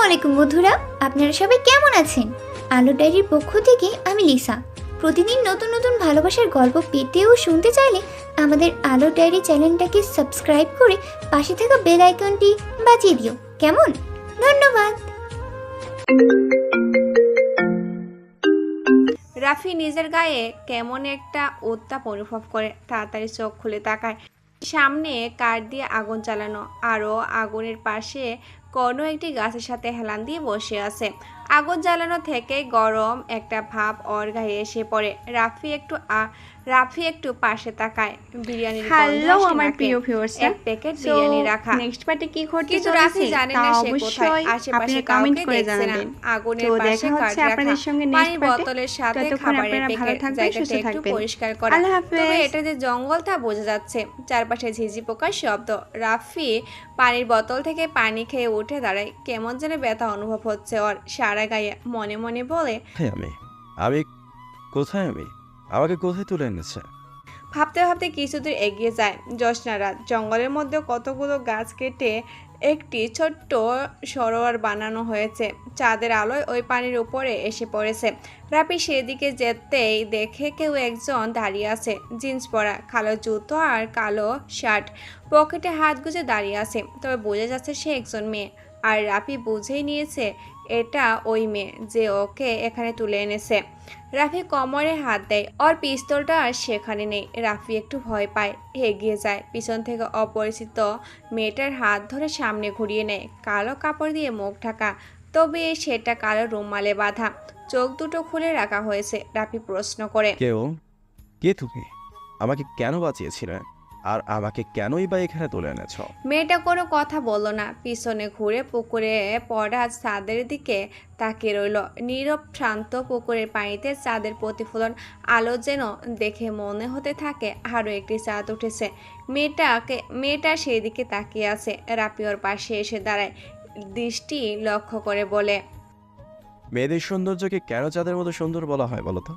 আলাইকুম বন্ধুরা, আপনারা সবাই কেমন আছেন? আলো ডায়েরির পক্ষ থেকে আমি লিসা। প্রতিদিন নতুন নতুন ভালোবাসার গল্প পেতে ও শুনতে চাইলে আমাদের আলো ডায়েরি চ্যানেলটাকে সাবস্ক্রাইব করে পাশে থাকা বেল আইকনটি বাজিয়ে দিও। কেমন? ধন্যবাদ। রাফি নিজের গায়ে কেমন একটা উত্তাপ অনুভব করে। তাড়াতাড়ি চোখ খুলে তাকায়। সামনে কাঠ দিয়ে আগুন চালানো, আরও আগুনের পাশে কোনো একটি গাছের সাথে হেলান দিয়ে বসে আছে। আগুন জ্বালানো থেকে গরম একটা ভাব ওর গায়ে এসে পড়ে। রাফি একটু পাশে তাকায়। বিরিয়ানির হ্যালো আমার প্রিয় ভিউয়ার্স, এক প্যাকেট বিরিয়ানি রাখা। নেক্সট পার্টে কি ঘটতে কিন্তু চলেছে রাফি জানে তা না সে কোথায়। অবশ্যই আশেপাশে আপনারা কমেন্ট কাউকে করে দেখছে না। জানাবেন। আগুনের তো পাশে দেখা কাঠ হচ্ছে রাখা, আপনাদের সঙ্গে নেক্সট পানির পার্টে। বোতলের সাথে ততক্ষণ খাবারের আপনারা ভালো প্যাকেট, থাকবেন, সুস্থ জায়গাটা একটু থাকবেন। পরিষ্কার করা। আল্লাহ তবে হাফেজ। এটা যে জঙ্গল তা বোঝা যাচ্ছে। চারপাশে ঝিঝি পোকার শব্দ। রাফি পানির বোতল থেকে পানি খেয়ে উঠে দাঁড়ায়। কেমন যেন ব্যথা অনুভব হচ্ছে ওর সারা গায়ে। মনে মনে বলে, আমি আমি কোথায় আমাকে কোথায় তুলে এনেছে? ভাবতে ভাবতে কিছুদূর এগিয়ে যায়। জ্যোৎস্না রাত, জঙ্গলের মধ্যে কতগুলো গাছ কেটে একটি ছোট্ট সরোয়ার বানানো হয়েছে। চাঁদের আলোয় ওই পানির উপরে এসে পড়েছে। রাফি সেদিকে যেতেই দেখে কেউ একজন দাঁড়িয়ে আছে, জিন্স পরা, কালো জুতো আর কালো শার্ট, পকেটে হাত গুজে দাঁড়িয়ে আছে। তবে বোঝা যাচ্ছে সে একজন মেয়ে। আর রাফি বুঝেই নিয়েছে এটা ওই মেয়ে যে ওকে এখানে তুলে এনেছে। রাফি কোমরে হাত দেয়। ওর পিস্তলটা আর সেখানে নেই। রাফি একটু ভয় পায়, এগিয়ে যায়। পিছন থেকে অপরিচিত মেয়েটার হাত ধরে সামনে ঘুরিয়ে নেয়। কালো কাপড় দিয়ে মুখ ঢাকা, তবে সেটা কালো রুমালে বাঁধা। চোখ দুটো খুলে রাখা হয়েছে। রাফি প্রশ্ন করে, কে তুমি? আমাকে কেন বাঁচিয়েছিলে? আর আমাকে কেনই বা এখানে তুলে এনেছ? মেয়েটা কোনো কথা বলল না। পিছনে ঘুরে পুকুরে পড়া চাঁদের দিকে তাকিয়ে রইল। নীরব শান্ত পুকুরের পানিতে চাঁদের প্রতিফলন। আলো যেন দেখে মনে হতে থাকে আরও একটি চাঁদ উঠেছে। মেয়েটা সেই দিকে তাকিয়ে আছে। রাফি ওর পাশে এসে দাঁড়ায়, দৃষ্টি লক্ষ্য করে বলে, মেয়েদের সৌন্দর্যকে কেন চাঁদের মতো সুন্দর বলা হয় বলো তো?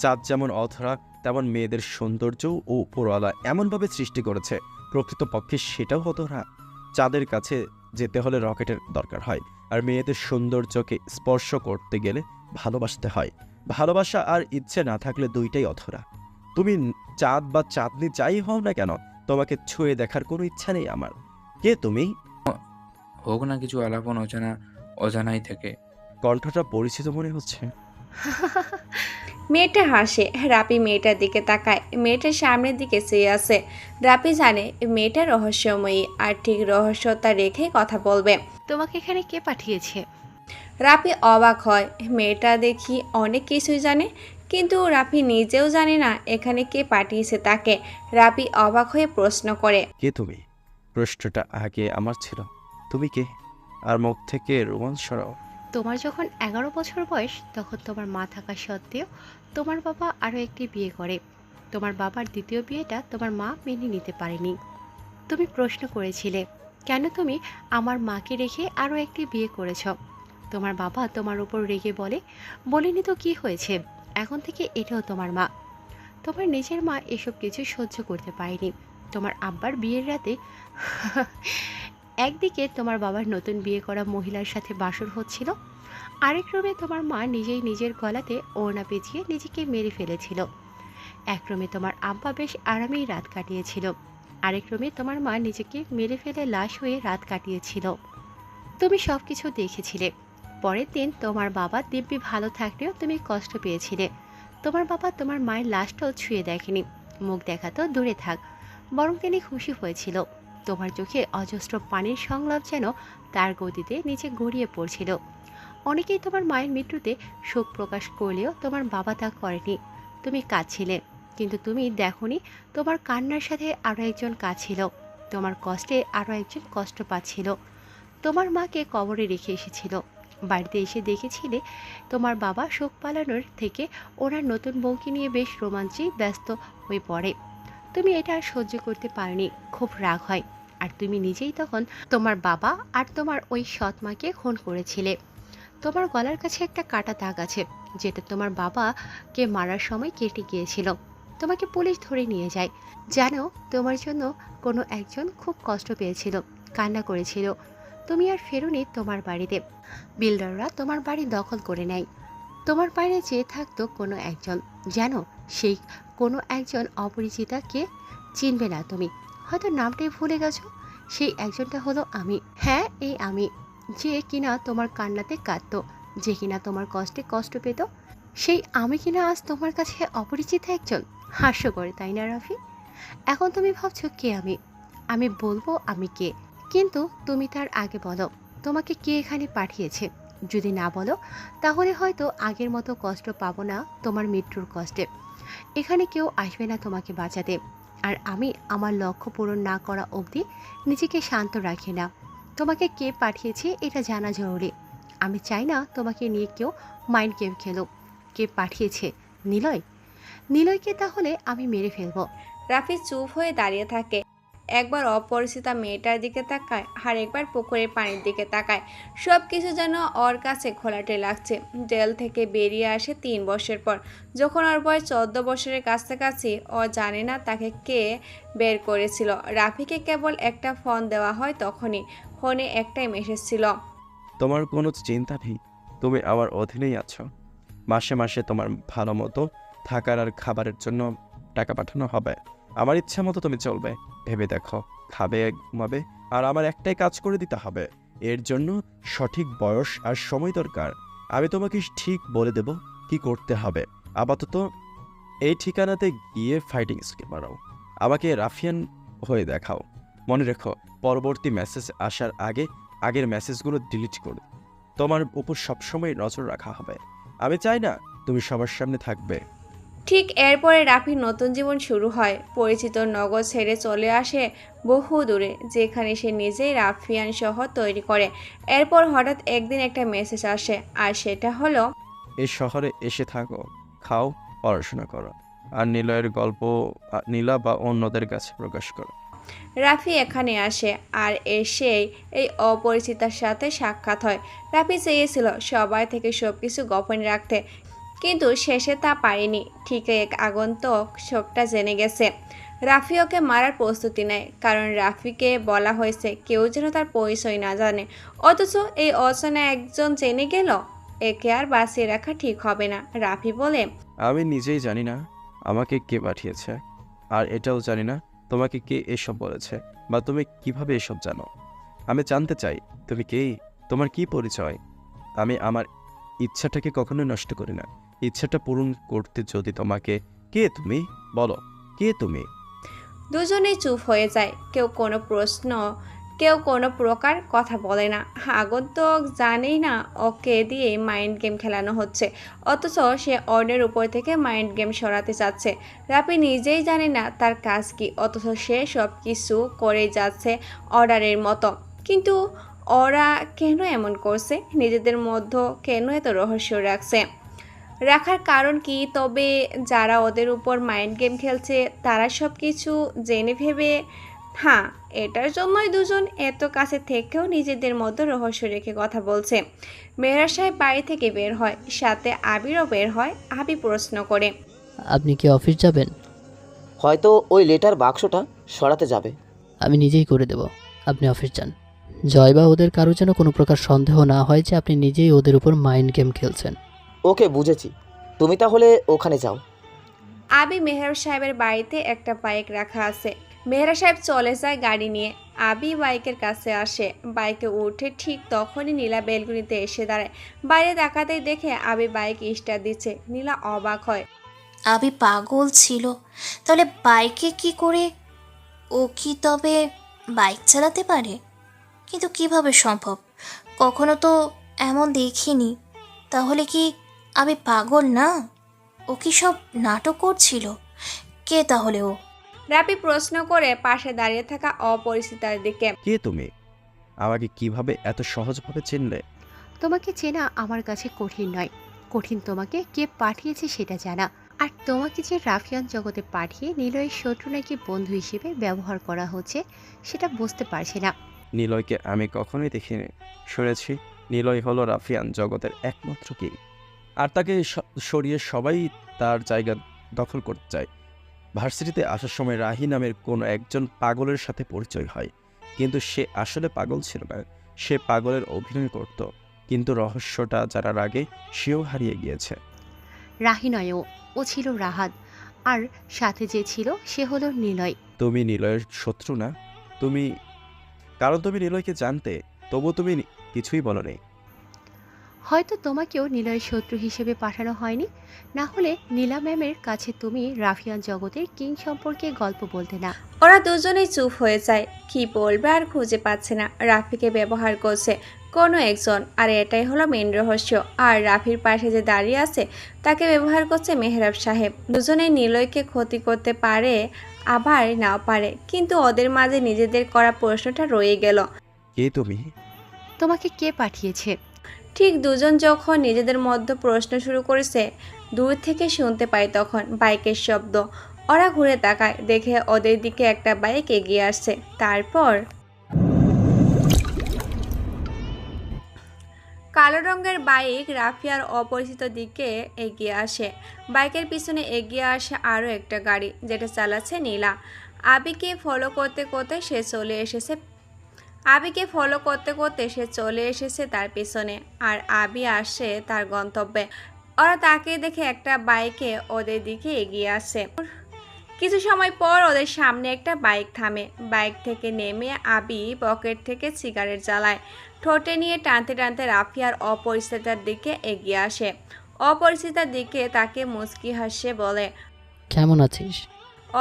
চাঁদ যেমন অধরা, তেমন মেয়েদের সৌন্দর্যও ও উপরওয়ালা এমনভাবে সৃষ্টি করেছে, প্রকৃতপক্ষে সেটাও অধরা। চাঁদের কাছে যেতে হলে রকেটের দরকার হয়, আর মেয়েদের সৌন্দর্যকে স্পর্শ করতে গেলে ভালোবাসতে হয়। ভালোবাসা আর ইচ্ছে না থাকলে দুইটাই অধরা। তুমি চাঁদ বা চাঁদনি যাই হও না কেন, তোমাকে ছুঁয়ে দেখার কোনো ইচ্ছা নেই আমার। কে তুমি? হোক না কিছু আলাপন অজানাই থেকে। কণ্ঠটা পরিচিত মনে হচ্ছে। মেয়েটা হাসে। রাপি মেয়েটার দিকে তাকায়। মেয়েটা সামনের দিকে চেয়ে আছে। রাপি জানে মেয়েটা রহস্যময়ী, আর ঠিক রহস্যতা রেখে কথা বলবে। তোমাকে এখানে কে পাঠিয়েছে? রাপি অবাক হয়। মেয়েটা দেখি অনেক কিছুই জানে, কিন্তু রাপি নিজেও জানে না এখানে কে পাঠিয়েছে তাকে। রাপি অবাক হয়ে প্রশ্ন করে, কে তুমি? প্রশ্নটা আগে আমার ছিল, তুমি কে? আর মুখ থেকে রোমান্স সরাও। তোমার যখন 11 বছর বয়স, তখন তোমার মা থাকা সত্ত্বেও তোমার বাবা আরও একটি বিয়ে করে। তোমার বাবার দ্বিতীয় বিয়েটা তোমার মা মেনে নিতে পারেনি। তুমি প্রশ্ন করেছিলে কেন তুমি আমার মাকে রেখে আরও একটি বিয়ে করেছ। তোমার বাবা তোমার উপর রেগে বলেনি তো কি হয়েছে, এখন থেকে এটাও তোমার মা। তোমার নিজের মা এসব কিছু সহ্য করতে পারেনি। তোমার আব্বার বিয়ের রাতে একদিকে তোমার বাবার নতুন বিয়ে করা মহিলার সাথে বাসর হচ্ছিল, আরেক রুমে তোমার মা নিজেই নিজের গলাতে ওড়না পেঁচিয়ে নিজেকে মেরে ফেলেছিল। এক রুমে তোমার আব্বা বেশ আরামেই রাত কাটিয়েছিল, আরেক রুমে তোমার মা নিজেকে মেরে ফেলে লাশ হয়ে রাত কাটিয়েছিল। তুমি সব কিছু দেখেছিলে। পরের দিন তোমার বাবা দিব্যি ভালো থাকলেও তুমি কষ্ট পেয়েছিলে। তোমার বাবা তোমার মায়ের লাশটাও ছুঁয়ে দেখেনি, মুখ দেখা তো দূরে থাক, বরং তিনি খুশি হয়েছিল। তোমার চোখে অজস্র পানির সংলাপ যেন তার গতিতে নিচে গড়িয়ে পড়ছিল। অনেকেই তোমার মায়ের মৃত্যুতে শোক প্রকাশ করলেও তোমার বাবা তা করেনি। তুমি কাঁদছিলে, কিন্তু তুমি দেখোনি তোমার কান্নার সাথে আরও একজন কাঁদছিল। তোমার কষ্টে আরও একজন কষ্ট পাচ্ছিল। তোমার মাকে কবরে রেখে এসেছিল। বাড়িতে এসে দেখেছিলে তোমার বাবা শোক পালানোর থেকে ওনার নতুন বউকে নিয়ে বেশ রোমাঞ্চে ব্যস্ত হয়ে পড়ে। তুমি এটা আর সহ্য করতে পারোনি, খুব রাগ হয়। আর তুমি নিজেই তখন তোমার বাবা আর তোমার ওই সৎ মাকে খুন করেছিলে। তোমার গলার কাছে একটা কাটা দাগ আছে, যেটা তোমার বাবাকে মারার সময় কেটে গিয়েছিল। তোমাকে পুলিশ ধরে নিয়ে যায়। জানো, তোমার জন্য কোনো একজন খুব কষ্ট পেয়েছিল, কান্না করেছিল। তুমি আর ফেরোনি তোমার বাড়িতে। বিল্ডাররা তোমার বাড়ি দখল করে নেয়। তোমার বাইরে চেয়ে থাকতো কোনো একজন, জানো সেই কোনো একজন অপরিচিতাকে চিনবে না তুমি, হয়তো নামটাই ভুলে গেছো। সেই একজনটা হলো আমি। হ্যাঁ, এই আমি, যে কিনা তোমার কান্নাতে কাঁদতো, যে কিনা তোমার কষ্টে কষ্ট পেত। সেই আমি কিনা আজ তোমার কাছে অপরিচিত একজন। হাস্যকর তাই না রাফি? এখন তুমি ভাবছো কে আমি। আমি বলবো আমি কে, কিন্তু তুমি তার আগে বলো তোমাকে কে এখানে পাঠিয়েছে। যদি না বলো তাহলে হয়তো আগের মতো কষ্ট পাবো না তোমার মৃত্যুর কষ্টে। এখানে কেউ আসবে না তোমাকে বাঁচাতে। আর আমি আমার লক্ষ্য পূরণ না করা অবধি নিজেকে শান্ত রাখি না। তোমাকে কে পাঠিয়েছে এটা জানা জরুরি। আমি চাই না তোমাকে নিয়ে কেউ মাইন্ড গেম খেলো। কে পাঠিয়েছে? নিলয়। নিলয়কে তাহলে আমি মেরে ফেলবো। রাফি চুপ হয়ে দাঁড়িয়ে থাকে। একবার অপরিচিতা মেয়েটার দিকে তাকায়, আর একবার পুকুরের পানির দিকে তাকায়। সব কিছু যেন ওর কাছে ঘোলাটে লাগছে। জেল থেকে বেরিয়ে আসে 3 বছর পর, যখন ওর বয়স 14 বছরের কাছাকাছি। ও জানে না তাকে কে বের করেছিল। রাফিকে কেবল একটা ফোন দেওয়া হয়, তখনই ফোনে একটাই মেসেজ ছিল। তোমার কোনো চিন্তা নেই, তুমি আমার অধীনেই আছো। মাসে মাসে তোমার ভালো মতো থাকার আর খাবারের জন্য টাকা পাঠানো হবে। আমার ইচ্ছা মতো তুমি চলবে। ভেবে দেখো, খাবে, ঘুমাবে, আর আমার একটাই কাজ করে দিতে হবে। এর জন্য সঠিক বয়স আর সময় দরকার। আমি তোমাকে ঠিক বলে দেব কি করতে হবে। আপাতত এই ঠিকানাতে গিয়ে ফাইটিং স্কিল মারাও, আমাকে রাফিয়ান হয়ে দেখাও। মনে রেখো, পরবর্তী মেসেজ আসার আগে আগের মেসেজগুলো ডিলিট করো। তোমার উপর সবসময় নজর রাখা হবে। আমি চাই না তুমি সবার সামনে থাকবে। ঠিক এরপরে রাফির নতুন জীবন শুরু হয়। পরিচিত নগর ছেড়ে চলে আসে বহু দূরে, যেখানে সে নিজেই রাফিয়ান শহর তৈরি করে। এরপর হঠাৎ একদিন একটা মেসেজ আসে, আর সেটা হলো, এই শহরে এসে থাকো, খাও, পড়াশোনা করো, আর নিলয়ের গল্প নীলা বা অন্যদের কাছে প্রকাশ করো। রাফি এখানে আসে, আর এসেই এই অপরিচিতার সাথে সাক্ষাৎ হয়। রাফি চেয়েছিল সবাই থেকে সব কিছু গোপন রাখতে, কিন্তু শেষে তা পারেনি। ঠিক এক আগন্তুক সবটা জেনে গেছে। রাফি ওকে মারার প্রস্তুতি নেয়, কারণ রাফিকে বলা হয়েছে কেউ যেন তার পরিচয় না জানে। অথচ এই অচেনা একজন জেনে গেল, একে আর বাঁচিয়ে রাখা ঠিক হবে না। রাফি বলে, আমি নিজেই জানি না আমাকে কে পাঠিয়েছে, আর এটাও জানি না তোমাকে কে এসব বলেছে, বা তুমি কিভাবে এসব জানো। আমি জানতে চাই তুমি কে, তোমার কি পরিচয়। আমি আমার ইচ্ছাটাকে কখনোই নষ্ট করি না। ইচ্ছাটা পূরণ করতে যদি তোমাকে, কে তুমি বলো, কে তুমি? দুজনেই চুপ হয়ে যায়। কেউ কোনো প্রকার কথা বলে না। আগন্তুক জানেই না ওকে দিয়ে মাইন্ড গেম খেলানো হচ্ছে, অথচ সে অর্ডের উপর থেকে মাইন্ড গেম সরাতে চাচ্ছে। রাফি নিজেই জানে না তার কাজ কি, অথচ সে সব কিছু করেই যাচ্ছে অর্ডারের মতো। কিন্তু ওরা কেন এমন করছে? নিজেদের মধ্যে কেন এত রহস্য রাখার কারণ কি? তবে যারা ওদের উপর মাইন্ড গেম খেলছে তারা সব কিছু জেনে ভেবে, হ্যাঁ, এটার জন্যই দুজন এত কাছে থেকেও নিজেদের মধ্যে রহস্য রেখে কথা বলছে। মেহরা সাহেব বাড়ি থেকে বের হয়, সাথে আবিরও বের হয়। আবি প্রশ্ন করে, আপনি কি অফিস যাবেন? হয়তো ওই লেটার বাক্সটা সরাতে যাবে। আমি নিজেই করে দেব, আপনি অফিস যান। জয় বা ওদের কারো যেন কোনো প্রকার সন্দেহ না হয় যে আপনি নিজেই ওদের উপর মাইন্ড গেম খেলছেন। ওকে, বুঝেছি, তুমি তাহলে ওখানে যাও। আবি মেহরা সাহেবের বাড়িতে একটা বাইক রাখা আছে। মেহরা সাহেব চলে যায় গাড়ি নিয়ে। আবি বাইকের কাছে আসে, বাইকে উঠে ঠিক তখনই নীলা বেলকুনিতে এসে দাঁড়ায়। বাইরে তাকাতেই দেখে আবি বাইক স্টার্ট দিচ্ছে। নীলা অবাক হয়। আবি পাগল ছিল, তাহলে বাইকে কি করে? ও কি তবে বাইক চালাতে পারে? কিন্তু কিভাবে সম্ভব? কখনো তো এমন দেখিনি। তাহলে কি আবি পাগল না? ও কি সব নাটক করছিল? কে তাহলে ও? রাবি প্রশ্ন করে পাশে দাঁড়িয়ে থাকা অপরিচিতার দিকে। কে তুমি? আমাকে কিভাবে এত সহজভাবে চিনলে? তোমাকে চেনা আমার কাছে কঠিন নয়, কঠিন তোমাকে কে পাঠিয়েছে সেটা জানা। আর তোমাকে যে রাফিয়ান জগতে পাঠিয়ে নিলয়ের শত্রু নাকি বন্ধু হিসেবে ব্যবহার করা হচ্ছে সেটা বুঝতে পারছি না। নিলয়কে আমি কখনোই দেখিনি। শুনেছি নিলয় হলো রাফিয়ান জগতের একমাত্র কিং, আর তাকে সরিয়ে সবাই তার জায়গা দখল করতে চায়। ভার্সিটিতে আসার সময় রাহি নামের কোনো একজন পাগলের সাথে পরিচয় হয়, কিন্তু সে আসলে পাগল ছিল না, সে পাগলের অভিনয় করত, কিন্তু রহস্যটা জানার আগে সেও হারিয়ে গিয়েছে। রাহি নয়, ও ছিল রাহাত, আর সাথে যে ছিল সে হলো নিলয়। তুমি নিলয়ের শত্রু না? তুমি, কারণ তুমি নিলয়কে জানতে, তবু তুমি কিছুই বলনি। হয়তো তোমাকেও নিলয়ের শত্রু হিসেবে পাঠানো হয়নি, না হলে নীলা ম্যামের কাছে তুমি রাফিয়ান জগতের কিং সম্পর্কে গল্প বলতে না। ওরা দুজনেই চুপ হয়ে যায়, কি বলবে আর খুঁজে পাচ্ছে না। রাফিকে ব্যবহার করছে কোনো একজন, আর এটাই হলো মেন রহস্য। আর রাফির পাশে যে দাঁড়িয়ে আছে তাকে ব্যবহার করছে মেহরাব সাহেব। দুজনেই নিলয়কে ক্ষতি করতে পারে, আবার নাও পারে, কিন্তু ওদের মাঝে নিজেদের করা প্রশ্নটা রয়ে গেল। কে তুমি? তোমাকে কে পাঠিয়েছে? ঠিক দুজন যখন নিজেদের মধ্যে প্রশ্ন শুরু করেছে, দূর থেকে শুনতে পায় তখন বাইকের শব্দ। ওরা ঘুরে তাকায়, দেখে ওদের দিকে একটা বাইক এগিয়ে আসছে। তারপর কালো রঙের বাইক রাফিয়ার অপরিচিত দিকে এগিয়ে আসে। বাইকের পিছনে এগিয়ে আসে আরও একটা গাড়ি, যেটা চালাচ্ছে নীলা। আবিকে ফলো করতে করতে সে চলে এসেছে তার পিছনে, আর আবি আসে তার গন্তব্যে। ওরা তাকে দেখে একটা বাইকে ওদের দিকে এগিয়ে আসে। কিছু সময় পর ওদের সামনে একটা বাইক থামে। বাইক থেকে নেমে আবি পকেট থেকে সিগারেট জ্বালায়। ঠোঁটে নিয়ে টানতে টানতে রাফিয়ার অপরিচিতার দিকে এগিয়ে আসে। অপরিচিতার দিকে তাকে মুচকি হাসে বলে। কেমন আছিস?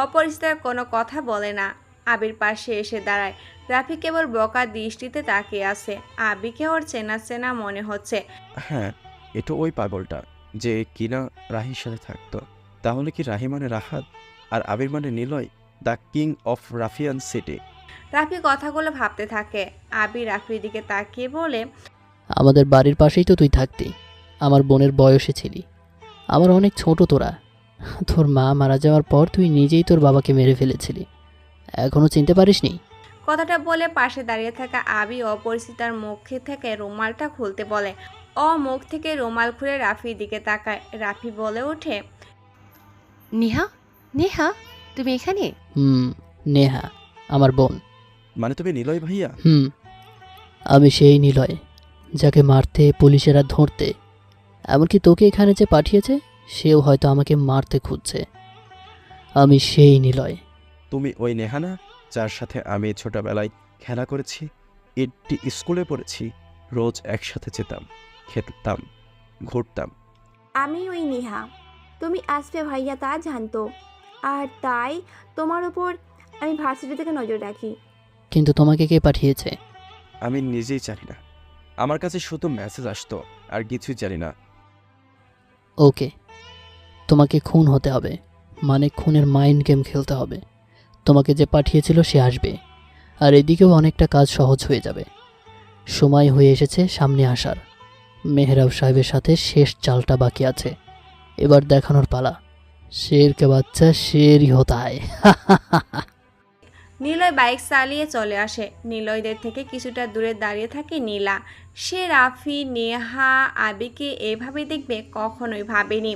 অপরিচিতার কোনো কথা বলে না, আবির পাশে এসে দাঁড়ায়। রাফি কেবল বকা দৃষ্টিতে তাকিয়ে আছে। আবিকে ওর চেনা চেনা মনে হচ্ছে। হ্যাঁ, এটা ওই পাগলটা যে কিনা রাহির সাথে থাকতো। তাহলে কি রাহি মানে রাহাত, আর আবির মানে Niloy, the king of Rafian city? Rafi কথাগুলো ভাবতে থাকে। আবির রাফির দিকে তাকিয়ে বলে, আমাদের বাড়ির পাশেই তো তুই থাকতি, আমার বোনের বয়সে ছিলি। আমার অনেক ছোট তোরা। তোর মা মারা যাওয়ার পর তুই নিজেই তোর বাবাকে মেরে ফেলেছিলি, এখনও চিনতে পারিসনি? কথাটা বলে পাশে দাঁড়িয়ে থাকা আবি অপরিচিতার মুখে থেকে রুমালটা খুলতে বলে। ও মুখ থেকে রুমাল খুলে রাফির দিকে তাকায়। রাফি বলে ওঠে, নেহা, নেহা তুমি এখানে? নেহা আমার বোন। মানে তুমি নিলয় ভাইয়া? আমি সেই নিলয় যাকে মারতে পুলিশেরা ধরতে, এমনকি তোকে এখানে যে পাঠিয়েছে সেও হয়তো আমাকে মারতে খুঁজছে। আমি সেই নিলয়। তুমি ওই নেহা না যার সাথে আমি ছোটবেলায় খেলা করেছি, একটি স্কুলে পড়েছি, রোজ একসাথে যেতাম, খেলতাম, ঘুরতাম? আমি ওই নেহা, তুমি আসবে ভাইয়া তা জানতো, আর তাই তোমার উপর আমি ভার্সিটি থেকে নজর রাখি। কিন্তু তোমাকে কে পাঠিয়েছে? আমি নিজেই জানি না, আমার কাছে শুধু মেসেজ আসতো, আর কিছুই জানি না। ওকে, তোমাকে খুন হতে হবে, মানে খুনের মাইন্ড গেম খেলতে হবে। তোমাকে যে পাঠিয়েছিল সে আসবে, আর এদিকেও অনেকটা কাজ সহজ হয়ে যাবে। সময় হয়ে এসেছে সামনে আসার। মেহরাব সাহেবের সাথে শেষ চালটা বাকি আছে, এবার দেখানোর পালা। শের কে বাচ্চা শেরই হতা হয়। নিলয় বাইক চালিয়ে চলে আসে। নিলয়দের থেকে কিছুটা দূরে দাঁড়িয়ে থাকে নীলা। সে রাফি, নেহা, আবিকে এভাবে দেখবে কখনোই ভাবেনি।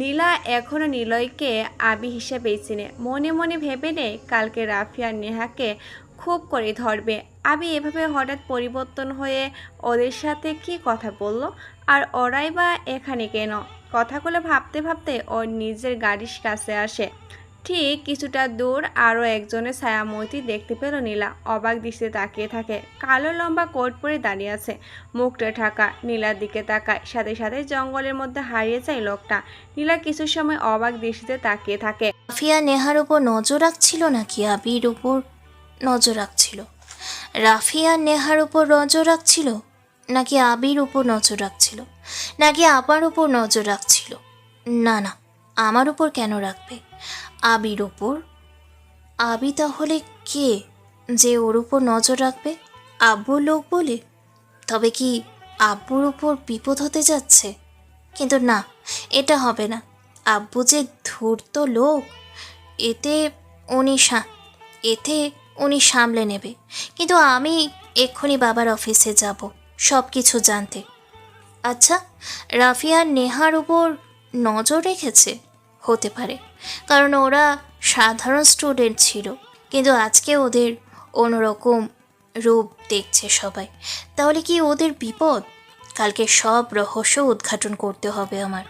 নীলা এখনও নিলয়কে আবি হিসেবেই চিনে। মনে মনে ভেবে নেয় কালকে রাফি আর নেহাকে খুব করে ধরবে। আবি এভাবে হঠাৎ পরিবর্তন হয়ে ওদের সাথে কি কথা বলল, আর ওরাই বা এখানে কেন? কথাগুলো ভাবতে ভাবতে ওর নিজের গাড়ির কাছে আসে। ঠিক কিছুটা দূর আরও একজনের ছায়ামূর্তি দেখতে পেল নীলা। অবাক দৃষ্টিতে তাকিয়ে থাকে। কালো লম্বা কোট পরে দাঁড়িয়ে আছে, মুখটা ঢাকা। নীলার দিকে তাকায়, সাথে সাথে জঙ্গলের মধ্যে হারিয়ে যায় লোকটা। নীলা কিছু সময় অবাক দৃষ্টিতে তাকিয়ে থাকে। রাফিয়া নেহার উপর নজর রাখছিল নাকি আবির উপর নজর রাখছিল? রাফিয়া নেহার উপর নজর রাখছিল নাকি আবির উপর নজর রাখছিল, নাকি আমার উপর নজর রাখছিল? না না, আমার উপর কেন রাখবে? আবির উপর। আবি তাহলে কে যে ওর উপর নজর রাখবে? আব্বুর লোক বলে? তবে কি আব্বুর উপর বিপদ হতে যাচ্ছে? কিন্তু না, এটা হবে না। আব্বু যে ধূর্ত লোক, এতে উনি সামলে নেবে। কিন্তু আমি এক্ষুনি বাবার অফিসে যাব সব কিছু জানতে। আচ্ছা, রাফিয়া নেহার উপর নজর রেখেছে? হতে পারে, কারণ ওরা সাধারণ স্টুডেন্ট ছিল, কিন্তু আজকে ওদের অন্যরকম রূপ দেখছে সবাই, তাহলে কি ওদের বিপদ? কালকে সব রহস্য উদ্ঘাটন করতে হবে আমার।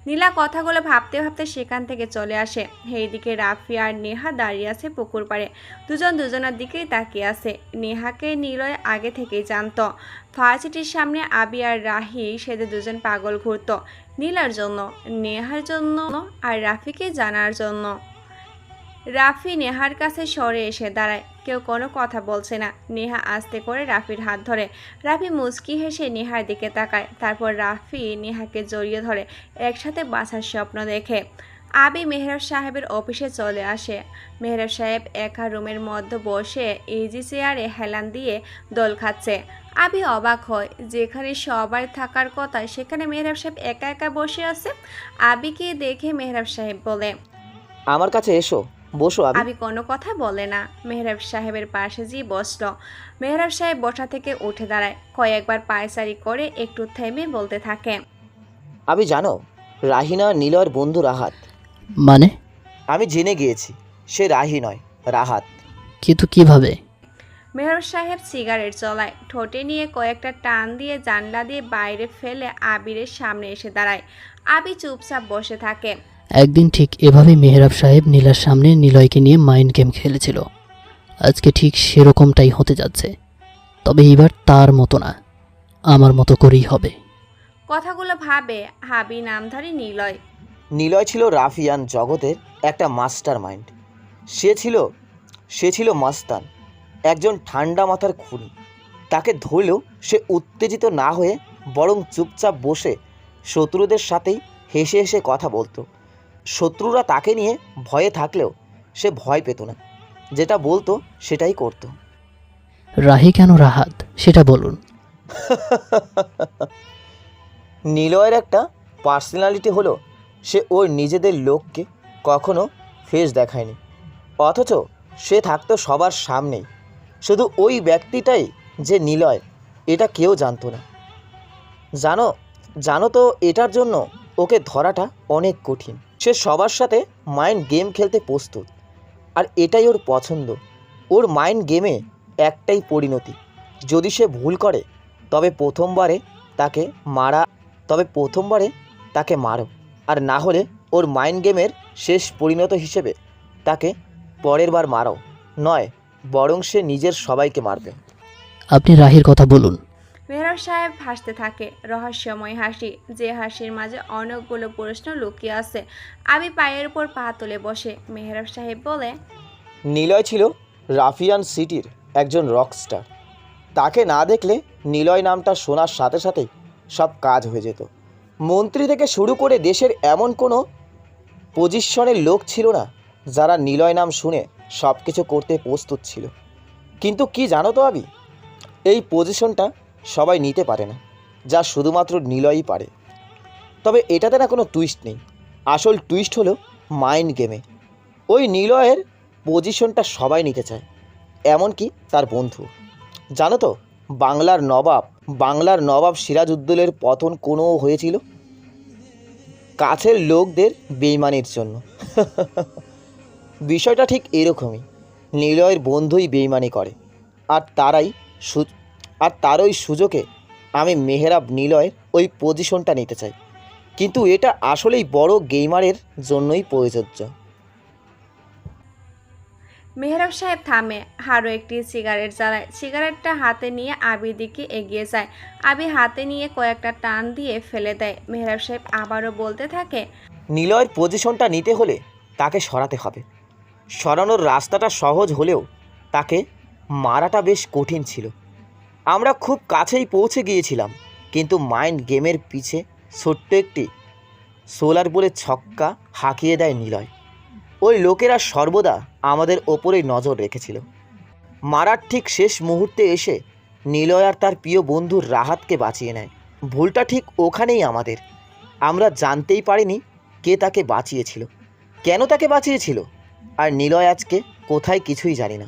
নীলা কথাগুলো ভাবতে ভাবতে সেখান থেকে চলে আসে। এইদিকে রাফি আর নেহা দাঁড়িয়ে আছে পুকুর পাড়ে, দুজন দুজনের দিকেই তাকিয়ে আছে। নেহাকে নিলয় আগে থেকেই জানতো। ভার্সিটির সামনে আবি আর রাহি সেজে দুজন পাগল ঘুরতো, নীলার জন্য, নেহার জন্য আর রাফিকে জানার জন্য। রাফি নেহার কাছে সরে এসে দাঁড়ায়, কেউ কোনো কথা বলছে না। নেহা আস্তে করে রাফির হাত ধরে। রাফি মুচকি হেসে নেহার দিকে তাকায়, তারপর রাফি নেহাকে জড়িয়ে ধরে, একসাথে বাঁচার স্বপ্ন দেখে। আবি মেহরাব সাহেবের অফিসে চলে আসে। মেহরাব সাহেব একা রুমের মধ্যে বসে ইজি চেয়ারে হেলান দিয়ে দোল খাচ্ছে। আবি অবাক হয়, যেখানে সবার থাকার কথা সেখানে মেহরাব সাহেব একা একা বসে আছে। আবিকে দেখে মেহরাব সাহেব বলে, আমার কাছে এসো, বসো আবি। আবি কোনো কথা বলে না, মেহরাব সাহেবের পাশে যেয়ে বসলো। মেহরাব সাহেব বসা থেকে উঠে দাঁড়ায়, কয়েকবার পায়চারি করে একটু থেমে বলতে থাকে, আবি জানো, রাহিনা নিলয়ের বন্ধু রাহাত। মানে? আমি জেনে গিয়েছি, সে রাহি নয়, রাহাত। কিন্তু কিভাবে? মেহরাব সাহেব সিগারেট জ্বলায়, ঠোঁটে নিয়ে কয়েকটা টান দিয়ে জানলা দিয়ে বাইরে ফেলে আবিরের সামনে এসে দাঁড়ায়। আবি চুপচাপ বসে থাকে। একদিন ঠিক এভাবেই মেহরাব সাহেব নীলার সামনে নিলয়কে নিয়ে মাইন্ড গেম খেলেছিল। আজকে ঠিক সেরকমটাই হতে যাচ্ছে, তবে এবার তার মতো না, আমার মতো করেই হবে। কথাগুলো ভাবে হাবি নামধারী নিলয়। নিলয় ছিল রাফিয়ান জগতের একটা মাস্টার মাইন্ড। সে ছিল মাস্তান, একজন ঠান্ডা মাথার খুনি। তাকে ধরলেও সে উত্তেজিত না হয়ে বরং চুপচাপ বসে শত্রুদের সাথেই হেসে হেসে কথা বলতো। শত্রুরা তাকে নিয়ে ভয়ে থাকলেও সে ভয় পেত না, যেটা বলতো সেটাই করত। রাহি কেন রাহাত সেটা বলুন। নিলয়ের একটা পার্সোনালিটি হলো, সে ওর নিজেদের লোককে কখনো ফেস দেখায়নি, অথচ সে থাকতো সবার সামনেই। শুধু ওই ব্যক্তিটাই যে নিলয়, এটা কেউ জানতো না। জানো তো, এটার জন্য ওকে ধরাটা অনেক কঠিন। সে সবার সাথে মাইন্ড গেম খেলতে প্রস্তুত, আর এটাই ওর পছন্দ। ওর মাইন্ড গেমে একটাই পরিণতি, যদি সে ভুল করে তবে প্রথমবারে তাকে মারো, আর না হলে ওর মাইন্ড গেমের শেষ পরিণত হিসেবে তাকে পরের বার মারো, নয় বরং সে নিজের সবাইকে মারবে। আপনি রাহির কথা বলুন। মেহরাব সাহেব হাসতে থাকে, রহস্যময় হাসি, যে হাসির মাঝে অনেকগুলো প্রশ্ন লুকিয়ে আছে। আমি পায়ের উপর পা তুলে বসে। মেহরাব সাহেব বলে, নিলয় ছিল রাফিয়ান সিটির একজন রকস্টার। তাকে না দেখলে নিলয় নামটা শোনার সাথে সাথেই সব কাজ হয়ে যেত। মন্ত্রী থেকে শুরু করে দেশের এমন কোনো পজিশনের লোক ছিল না যারা নিলয় নাম শুনে সব কিছু করতে প্রস্তুত ছিল। কিন্তু কি জানো তো আবি, এই পজিশনটা সবাই নিতে পারে না, যা শুধুমাত্র নিলয়ই পারে। তবে এটাতে না কোনো টুইস্ট নেই, আসল টুইস্ট হলো মাইন্ড গেমে। ওই নিলয়ের পজিশনটা সবাই নিতে চায়, এমনকি তার বন্ধু। জানো তো, বাংলার নবাব সিরাজউদ্দৌলের পতন কোনো হয়েছিল কাছের লোকদের বেইমানির জন্য। বিষয়টা ঠিক এরকমই, নিলয়ের বন্ধুই বেইমানি করে, আর তারই সুযোগে আমি মেহরাব নিলয়ের ওই পজিশনটা নিতে চাই। কিন্তু এটা আসলেই বড় গেমারের জন্যই প্রযোজ্য। মেহরাব সাহেব থামে, আরও একটি সিগারেট জ্বালায়। সিগারেটটা হাতে নিয়ে আবির দিকে এগিয়ে যায়। আবি হাতে নিয়ে কয়েকটা টান দিয়ে ফেলে দেয়। মেহরাব সাহেব আবারও বলতে থাকে, নিলয়ের পজিশনটা নিতে হলে তাকে সরাতে হবে। সরানোর রাস্তাটা সহজ হলেও তাকে মারাটা বেশ কঠিন ছিল। আমরা খুব কাছেই পৌঁছে গিয়েছিলাম, কিন্তু মাইন্ড গেমের পিছে ছোট্ট একটি সোলার বলে ছক্কা হাঁকিয়ে দেয় নিলয়। ওই লোকেরা সর্বদা আমাদের ওপরেই নজর রেখেছিল। মারার ঠিক শেষ মুহূর্তে এসে নিলয় আর তার প্রিয় বন্ধু রাহাতকে বাঁচিয়ে নেয়। ভুলটা ঠিক ওখানেই আমাদের। আমরা জানতেই পারিনি কে তাকে বাঁচিয়েছিল, কেন তাকে বাঁচিয়েছিল, আর নিলয় আজকে কোথায় কিছুই জানি না।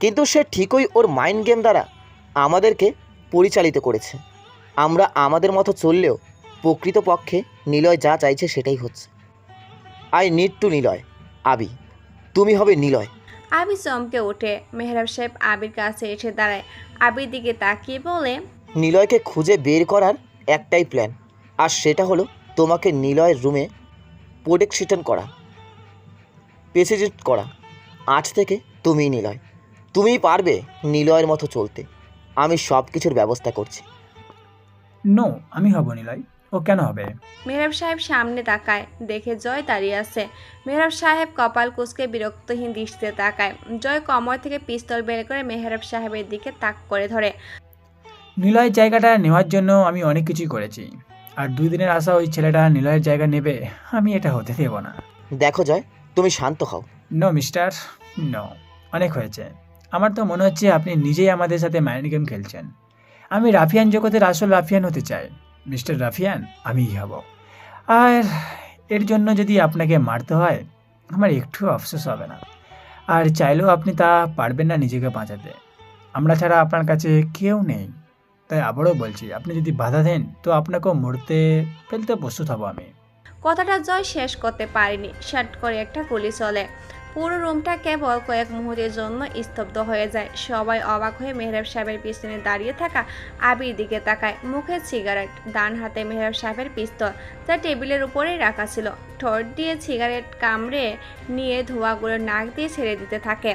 কিন্তু সে ঠিকই ওর মাইন্ড গেম দ্বারা আমাদেরকে পরিচালিত করেছে। আমরা আমাদের মতো চললেও প্রকৃতপক্ষে নিলয় যা চাইছে সেটাই হচ্ছে। I need to Niloy. আবি, তুমি হবে নিলয়। আবি চমকে ওঠে। মেহরাব সাহেব আবির কাছে এসে দাঁড়ায়, আবির দিকে তাকিয়ে বলে, নিলয়কে খুঁজে বের করার একটাই প্ল্যান, আর সেটা হলো তোমাকে নিলয়ের রুমে প্রোটেকশন করা, পেসিজিট করা। আজ থেকে তুমিই নিলয়, তুমিই পারবে নিলয়ের মতো চলতে। আমি সব কিছুর ব্যবস্থা করছি। নো, আমি হব নিলয়। ও কেন হবে? মেহরাব সাহেব সামনে তাকায়, দেখে জয় দাঁড়িয়ে আছে। মেহরাব সাহেব কপাল কুঁচকে বিরক্তহীন দৃষ্টিতে তাকায়। জয় কোমর থেকে পিস্তল বের করে মেহরাব সাহেবের দিকে তাক করে ধরে। নিলয়ের জায়গাটা নেওয়ার জন্য আমি অনেক কিছুই করেছি, আর 2 দিনের আশা ওই ছেলেটা নিলয়ের জায়গা নেবে, আমি এটা হতে দেব না। দেখো জয়, তুমি শান্ত হও। নো মিস্টার, নো, অনেক হয়েছে। আমার তো মনে হচ্ছে আপনি নিজেই আমাদের সাথে মাইন্ড গেম খেলছেন। আমি রাফিয়ান জগতের আসল রাফিয়ান হতে চাই। মিস্টার রাফিয়ান আমিই হব, আর এর জন্য যদি আপনাকে মারতে হয় আমার একটু আফসোস হবে না। আর চাইলেও আপনি তা পারবেন না নিজেকে বাঁচাতে। আমরা ছাড়া আপনার কাছে কেউ নেই। তাই আবারও বলছি, আপনি যদি বাধা দেন তো আপনাকেও মরতে ফেলতে প্রস্তুত হব আমি। কথাটা জয় শেষ করতে পারেনি, শাট করে একটা গুলি চলে। পুরো রুমটা কেবল কয়েক মুহূর্তের জন্য স্তব্ধ হয়ে যায়। সবাই অবাক হয়ে মেহরাব সাহেবের পিছনে দাঁড়িয়ে থাকা আবির দিকে তাকায়। মুখে সিগারেট, ডান হাতে মেহরাব সাহেবের পিস্তল, যা টেবিলের উপরেই রাখা ছিল। ঠোঁট দিয়ে সিগারেট কামড়ে নিয়ে ধোঁয়াগুলো নাক দিয়ে ছেড়ে দিতে থাকে।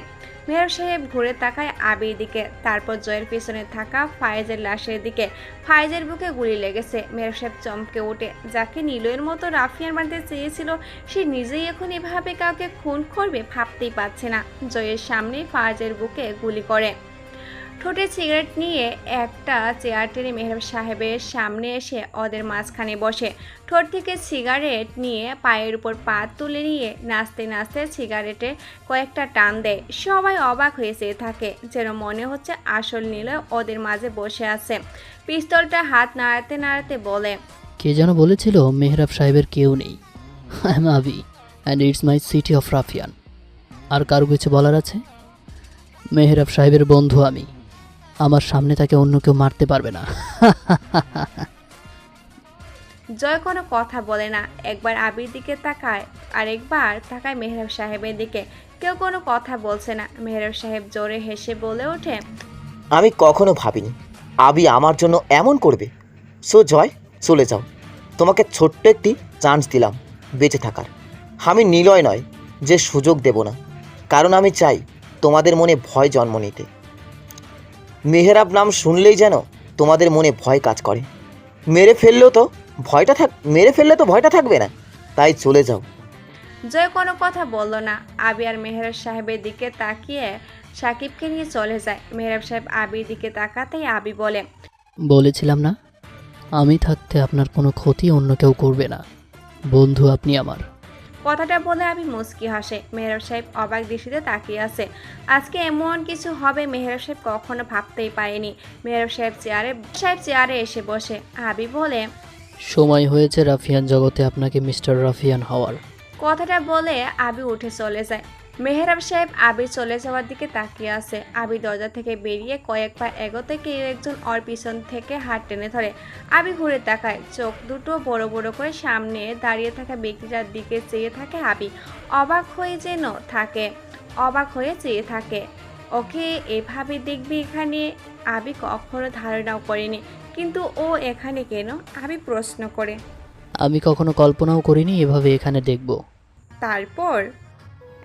মেহরাব সাহেব ঘুরে তাকায় আবির দিকে, তারপর জয়ের পিছনে থাকা ফায়েজের লাশের দিকে। ফায়েজের বুকে গুলি লেগেছে। মেহরাব সাহেব চমকে ওঠে। যাকে নিলয়ের মতো রাফিয়ান বানাতে চেয়েছিল, সে নিজেই এখন এভাবে কাউকে খুন করবে ভাবতেই পারছে না। জয়ের সামনে ফায়েজের বুকে গুলি করে। ঠোঁটে সিগারেট নিয়ে একটা চেয়ার টেনে মেহরাব সাহেবের সামনে এসে ওদের মাঝখানে বসে। ঠোঁট থেকে সিগারেট নিয়ে পায়ের উপর পা তুলে নিয়ে নাচতে নাচতে সিগারেটে কয়েকটা টান দেয়। সবাই অবাক হয়ে চেয়ে থাকে, যেন মনে হচ্ছে আসল নিলয় ওদের মাঝে বসে আছে। পিস্তলটা হাত নাড়াতে নাড়াতে বলে, কে যেন বলেছিল মেহরাব সাহেবের কেউ নেই। I am Abi and it's my city of Rafian. আর কারো কিছু বলার আছে? মেহরাব সাহেবের বন্ধু আমি, আমার সামনে তাকে অন্য কেউ মারতে পারবে না। জয় কোনো কথা বলে না। একবার আবির দিকে তাকায়, আরেকবার তাকায় মেহরাব সাহেবের দিকে। কেউ কোনো কথা বলছে না। মেহরাব সাহেব জোরে হেসে বলে ওঠে, আমি কখনো ভাবিনি আবি আমার জন্য এমন করবে। সো জয়, চলে যাও। তোমাকে ছোট্ট একটি চান্স দিলাম বেঁচে থাকার। আমি নিলয় নয় যে সুযোগ দেব না, কারণ আমি চাই তোমাদের মনে ভয় জন্ম নিতে। মেহরাব নাম শুনলেই যেন তোমাদের মনে ভয় কাজ করে। মেরে ফেললে তো ভয়টা থাকবে না। তাই চলে যাও। জয় কোনো কথা বলল না। আবি আর মেহরাব সাহেবের দিকে তাকিয়ে সাকিবকে নিয়ে চলে যায়। মেহরাব সাহেব আবির দিকে তাকাতেই আবি বলে, বলেছিলাম না, আমি থাকতে আপনার কোনো ক্ষতি অন্য কেউ করবে না। বন্ধু আপনি আমার। কথাটা বলে আবি মুচকি হাসে। মেহরাব সাহেব অবাক দৃষ্টিতে তাকিয়ে আছে। আজকে এমন কিছু হবে মেহরাব সাহেব কখনো ভাবতেই পারেনি। মেহরাব সাহেব চেয়ারে এসে বসে। আবি বলে, সময় হয়েছে রাফিয়ান জগতে আপনাকে মিস্টার রাফিয়ান হওয়ার। কথাটা বলে আবি উঠে চলে যায়। মেহরাব সাহেব আবির চলে যাওয়ার দিকে তাকিয়ে আছে। আবি দরজা থেকে বেরিয়ে কয়েক পা এগোতে কেউ একজন ওর পিছন থেকে হাত টেনে ধরে। আবি ঘুরে তাকায়, চোখ দুটো বড় বড় করে সামনে দাঁড়িয়ে থাকা ব্যক্তিটার দিকে চেয়ে থাকে। আবি অবাক হয়ে চেয়ে থাকে। ওকে এভাবে দেখবি এখানে? আবি কখনো ধারণাও করেনি, কিন্তু ও এখানে কেন? আবি প্রশ্ন করে। আমি কখনো কল্পনাও করিনি এভাবে এখানে দেখব। তারপর,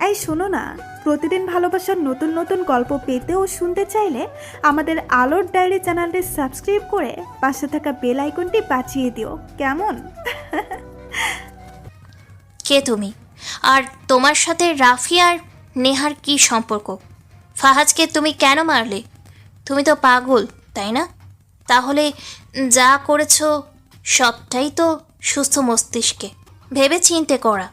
এই শোনো না, প্রতিদিন ভালোবাসার নতুন নতুন গল্প পেতে ও শুনতে চাইলে আমাদের আলোর ডায়েরি চ্যানেলটি সাবস্ক্রাইব করে পাশে থাকা বেল আইকনটি বাজিয়ে দিও, কেমন? কে তুমি? আর তোমার সাথে রাফি আর নেহার কি সম্পর্ক? ফাহাজকে তুমি কেন মারলে? তুমি তো পাগল, তাই না? তাহলে যা করেছো সবটাই তো সুস্থ মস্তিষ্কে ভেবে চিন্তে করা।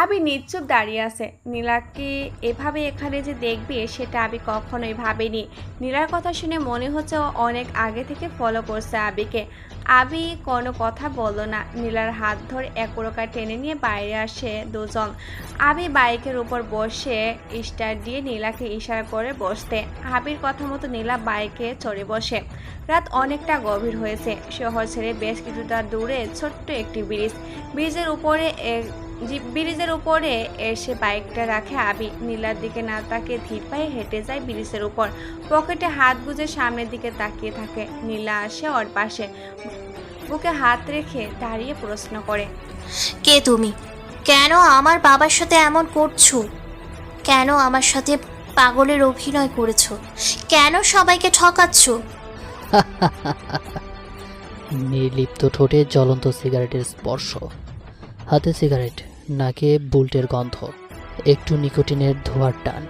আবি নিশ্চুপ দাঁড়িয়ে আছে। নীলাকে এভাবে এখানে যে দেখবে সেটা আবি কখনোই ভাবেনি। নীলার কথা শুনে মনে হচ্ছে ও অনেক আগে থেকে ফলো করছে আবিকে। আবি কোনো কথা বলল না। নীলার হাত ধরে এক প্রকার টেনে নিয়ে বাইরে আসে দুজন। আবি বাইকের উপর বসে স্টার্ট দিয়ে নীলাকে ইশারা করে বসতে। আবির কথা মতো নীলা বাইকে চড়ে বসে। রাত অনেকটা গভীর হয়েছে। শহর ছেড়ে বেশ কিছুটা দূরে ছোট্ট একটি ব্রিজের উপরে ব্রিজের উপরে এসে বাইকটা রাখে আবি। নীলার দিকে না তাকিয়ে ধীর পায়ে হেঁটে যায় ব্রিজের উপর। পকেটে হাত গুজে সামনের দিকে তাকিয়ে থাকে। নীলা আসে ওর পাশে, বুকে হাত রেখে দাঁড়িয়ে প্রশ্ন করে, কে তুমি? কেন আমার বাবার সাথে এমন করছো? কেন আমার সাথে পাগলের অভিনয় করেছো? কেন সবাইকে ঠকাচ্ছ? নির্লিপ্ত ঠোঁটে জ্বলন্ত সিগারেটের স্পর্শ, হাতে সিগারেট, নাকে বুল্টের গন্ধ, একটু নিকোটিনের ধোঁয়ার টান।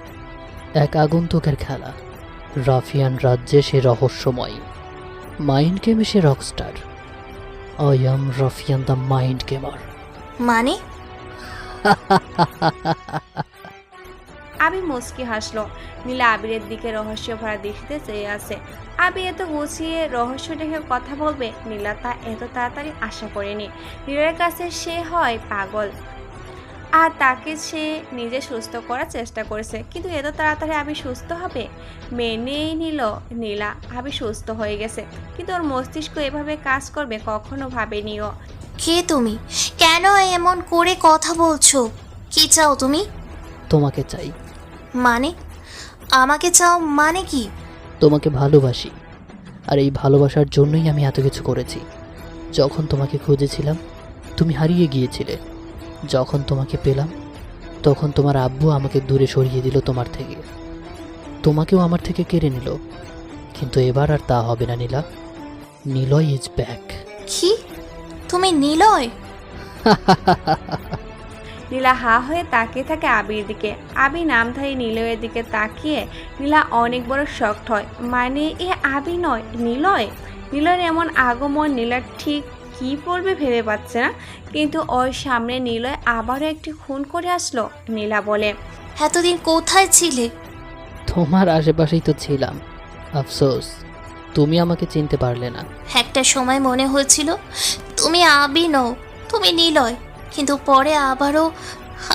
এক আগন্তুকের খেলা। রাফিয়ান রাজ্যে সে রহস্যময়, মাইন্ড গেমে সে rockstar. I am Rafian the mind gamer. মানে? আবি মুচকি হাসলো। নীলা আবিরের দিকে রহস্য ভরা দৃষ্টিতে চেয়ে আছে। আবি এত গুছিয়ে রহস্য দেখে কথা বলবে নীলা তা এত তাড়াতাড়ি আশা করেনি। নীলার কাছে সে হয় পাগল, আর তাকে সে নিজে সুস্থ করার চেষ্টা করেছে, কিন্তু এত তাড়াতাড়ি আবি সুস্থ হবে? মেনেই নিল নীলা আবি সুস্থ হয়ে গেছে, কিন্তু ওর মস্তিষ্ক এভাবে কাজ করবে কখনো ভাবেনিও। কে তুমি? কেন এমন করে কথা বলছো? কি চাও তুমি? তোমাকে চাই। মানে? আমাকে চাও মানে কি? তোমাকে ভালোবাসি, আর এই ভালোবাসার জন্যই আমি এত কিছু করেছি। যখন তোমাকে খুঁজেছিলাম তুমি হারিয়ে গিয়েছিলে, যখন তোমাকে পেলাম তখন তোমার আব্বু আমাকে দূরে সরিয়ে দিল তোমার থেকে, তোমাকেও আমার থেকে কেড়ে নিল। কিন্তু এবার আর তা হবে না নীলা। Niloy is back. কি? তুমি নিলয়? নীলা হা হয়ে তাকিয়ে থাকে আবির দিকে। আবি নামধারী নিলয়ের দিকে তাকিয়ে নীলা অনেক বড় শকড হয়। মানে এ আবি নয়, নিলয়। নিলয়ের এমন আগমন নীলা ঠিক কি বলবে ভেবে পাচ্ছে না, কিন্তু ওর সামনে নিলয় আবারও একটি খুন করে আসলো। নীলা বলে, এতদিন কোথায় ছিলে? তোমার আশেপাশেই তো ছিলাম, আফসোস তুমি আমাকে চিনতে পারলে না। একটা সময় মনে হয়েছিল তুমি আবি নও, তুমি নিলয়, কিন্তু পরে আবারও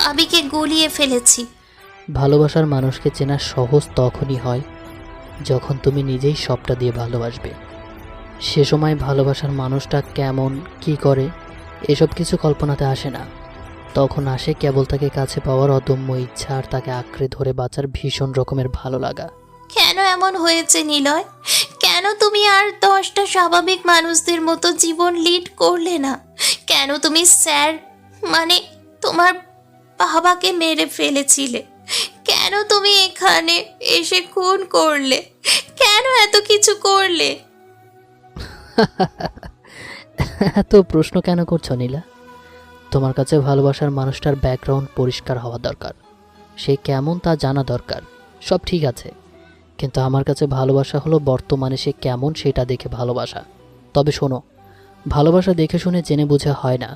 আবিকে গলিয়ে ফেলেছি। ভালোবাসার মানুষকে চেনা সহজ তখনই হয় যখন তুমি নিজেই সবটা দিয়ে ভালোবাসবে। সে সময় ভালোবাসার মানুষটা কেমন, কি করে, এসব কিছু কল্পনাতে আসে না। তখন আসে কেবল তাকে কাছে পাওয়ার অদম্য ইচ্ছা আর তাকে আঁকড়ে ধরে বাঁচার ভীষণ রকমের ভালো লাগা। কেন এমন হয়েছে নিলয়? কেন তুমি আর 10টা স্বাভাবিক মানুষদের মতো জীবন লিড করলে না? কেন তুমি স্যার মানে তোমার বাবাকে মেরে ফেলেছিলে? কেন তুমি এখানে এসে খুন করলে? কেন এত কিছু করলে? এত প্রশ্ন কেন করছো নীলা? তোমার কাছে ভালোবাসার মানুষটার ব্যাকগ্রাউন্ড পরিষ্কার হওয়া দরকার, সে কেমন তা জানা দরকার। সব ঠিক আছে, কিন্তু আমার কাছে ভালোবাসা হলো বর্তমানে সে কেমন সেটা দেখে ভালোবাসা। তবে শোনো, ভালোবাসা দেখে শুনে জেনে বুঝে হয় না,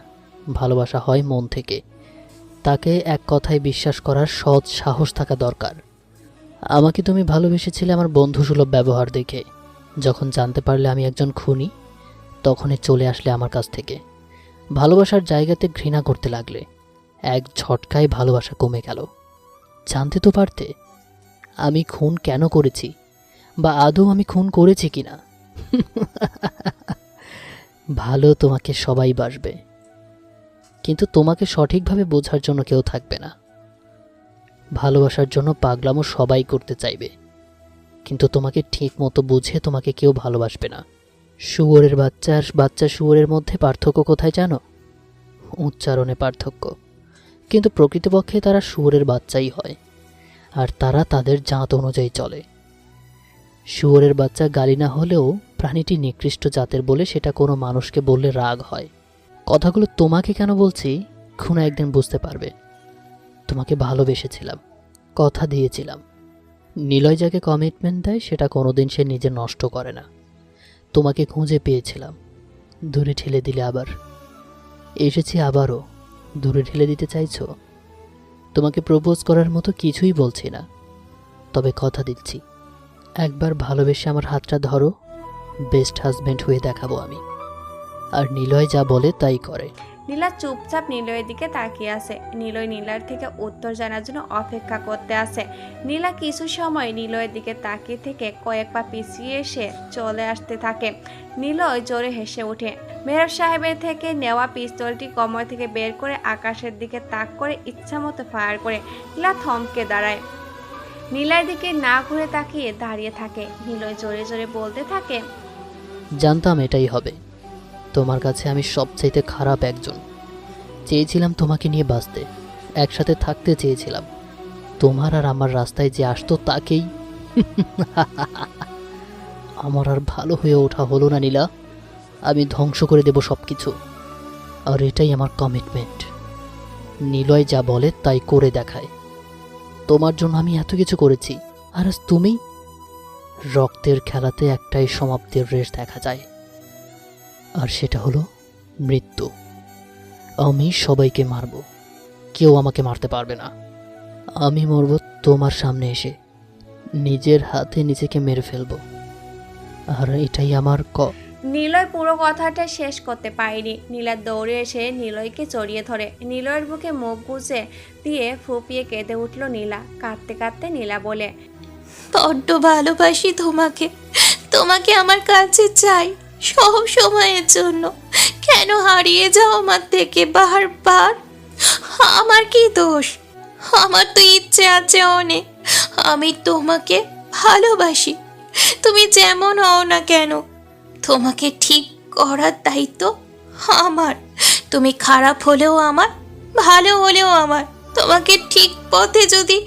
ভালোবাসা হয় মন থেকে। তাকে এক কথায় বিশ্বাস করার সৎ সাহস থাকা দরকার। আমাকে তুমি ভালোবেসেছিলে আমার বন্ধুসুলভ ব্যবহার দেখে। যখন জানতে পারলে আমি একজন খুনি, তখনই চলে আসলে আমার কাছ থেকে। ভালোবাসার জায়গাতে ঘৃণা করতে লাগলে। এক ঝটকায় ভালোবাসা কমে গেল। জানতে তো পারতে আমি খুন কেন করেছি, বা আদৌ আমি খুন করেছি কিনা। ভালো তোমাকে সবাই বাসবে, কিন্তু তোমাকে সঠিকভাবে বোঝার জন্য কেউ থাকবে না। ভালোবাসার জন্য পাগলামো সবাই করতে চাইবে, কিন্তু তোমাকে ঠিক মতো বুঝে তোমাকে কেউ ভালোবাসবে না। শুয়োরের বাচ্চা আর বাচ্চা শুয়োরের মধ্যে পার্থক্য কোথায় জানো? উচ্চারণে পার্থক্য, কিন্তু প্রকৃতপক্ষে তারা শুয়োরের বাচ্চাই হয়, আর তারা তাদের জাত অনুযায়ী চলে। শুয়োরের বাচ্চা গালি না হলেও প্রাণীটি নিকৃষ্ট জাতের বলে সেটা কোনো মানুষকে বললে রাগ হয়। কথাগুলো তোমাকে কেন বলছি খুনা একদিন বুঝতে পারবে। তোমাকে ভালোবেসেছিলাম, কথা দিয়েছিলাম। নিলয় যাকে কমিটমেন্ট দেয় সেটা কোনোদিন সে নিজে নষ্ট করে না। তোমাকে খুঁজে পেয়েছিলাম, দূরে ঠেলে দিলে আবার। এসেছি আবারও, দূরে ঠেলে দিতে চাইছো। তোমাকে প্রপোজ করার মতো কিছুই বলছি না, তবে কথা দিচ্ছি, একবার ভালোবেসে আমার হাতটা ধরো, বেস্ট হাজব্যান্ড হয়ে দেখাবো আমি। আর নিলয় যা বলে তাই করে। নীলা চুপচাপ নিলয়ের দিকে তাকিয়ে আছে। নিলয় নীলার থেকে উত্তর জানার জন্য অপেক্ষা করতে আছে। নীলা কিছু সময় নিলয়ের দিকে তাকিয়ে থেকে কয়েক পা পিছিয়ে এসে চলে আসতে থাকে। নিলয় জোরে হেসে ওঠে। মেহরাব সাহেবের থেকে নেওয়া পিস্তলটি কোমর থেকে বের করে আকাশের দিকে তাক করে ইচ্ছামতো ফায়ার করে নীলা থমকে দাঁড়ায়। নীলার দিকে না ঘুরে তাকিয়ে দাঁড়িয়ে থাকে। নিলয় জোরে জোরে বলতে থাকে, জানতাম এটাই হবে। তোমার কাছে আমি সবচাইতে খারাপ একজন। চেয়েছিলাম তোমাকে নিয়ে বাঁচতে, একসাথে থাকতে চেয়েছিলাম। তোমার আর আমার রাস্তায় যে আসতো তাকেই আমার আর ভালো হয়ে ওঠা হলো না নীলা। আমি ধ্বংস করে দেব সব কিছু। আর এটাই আমার কমিটমেন্ট। নিলয় যা বলে তাই করে দেখায়। তোমার জন্য আমি এত কিছু করেছি, আর আজ তুমি। রক্তের খেলাতে একটাই সমাপ্তির রেশ দেখা যায়, আর সেটা হলো মৃত্যু। আমি সবাইকে মারব, কেউ আমাকে মারতে পারবে না। আমি মরব তোমার সামনে এসে, নিজের হাতে নিজেকে মেরে ফেলবো। আর এটাই আমার নিলয় পুরো কথাটা শেষ করতে পারেনি। নীলা দৌড়ে এসে নিলয়কে জড়িয়ে ধরে। নিলয়ের বুকে মুখ গুজে দিয়ে ফুপিয়ে কেঁদে উঠল নীলা। কাঁদতে কাঁদতে নীলা বলে, বড্ড ভালোবাসি তোমাকে, তোমাকে আমার কাছে চাই সব সময়ের জন্য। কেন হারিয়ে যাও আমার থেকে বারবার? আমার কি দোষ? আমার তো ইচ্ছে আছে অনেক। আমি তোমাকে ভালোবাসি, তুমি যেমন হও না কেন। তোমাকে ঠিক করার দায়িত্ব আমার। তুমি খারাপ হলেও আমার, ভালো হলেও আমার। তোমাকে ঠিক পথে যদি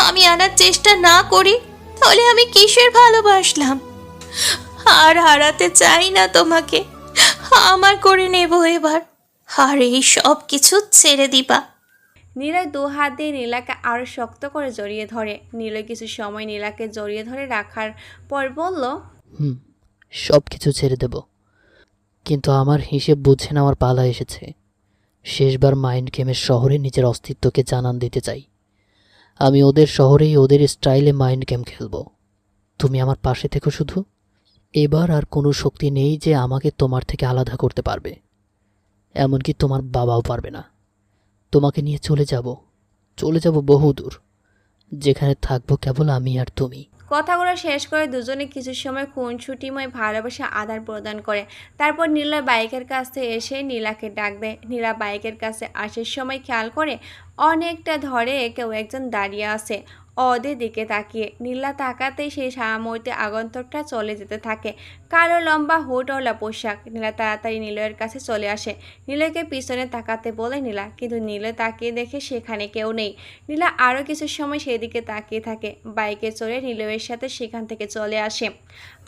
আমি আনার চেষ্টা না করি, তাহলে আমি কিসের ভালোবাসলাম? আর হারাতে চাই না তোমাকে। আমার করে নেব এবার, আর এই সব কিছু ছেড়ে দিবা। নীলয় দু হাত দিয়ে নীলাকে আরো শক্ত করে জড়িয়ে ধরে। নীলয় কিছু সময় নীলাকে জড়িয়ে ধরে রাখার পর বলল, সব কিছু ছেড়ে দেব, কিন্তু আমার হিসেব বুঝে নেওয়ার পালা এসেছে। শেষবার মাইন্ড গেমের শহরে নিজের অস্তিত্বকে জানান দিতে চাই। আমি ওদের শহরেই ওদের স্টাইলে মাইন্ড গেম খেলব। তুমি আমার পাশে থেকো শুধু। এবার আর কোনো শক্তি নেই যে আমাকে তোমার থেকে আলাদা করতে পারবে, এমনকি তোমার বাবাও পারবে না। তোমাকে নিয়ে চলে যাব বহুদূর, যেখানে থাকবো কেবল আমি আর তুমি। কথাগুলো শেষ করে দুজনে কিছু সময় খুনসুটিময় ভালোবাসা আদান প্রদান করে। তারপর নীলয় বাইকের কাছে এসে নীলাকে ডাক দেয়। নীলা বাইকের কাছে আসার সময় খেয়াল করে অনেকটা ধরে কেউ একজন দাঁড়িয়ে আছে ওদের দিকে তাকিয়ে। নীলা তাকাতেই সেই মুহূর্তে আগন্তুকটা চলে যেতে থাকে। কালো লম্বা হুডওয়ালা পোশাক। নীলা তাড়াতাড়ি নিলয়ের কাছে চলে আসে। নিলয়কে পিছনে তাকাতে বলে নীলা, কিন্তু নিলয় তাকিয়ে দেখে সেখানে কেউ নেই। নীলা আরও কিছু সময় সেদিকে তাকিয়ে থাকে। বাইকে চড়ে নিলয়ের সাথে সেখান থেকে চলে আসে।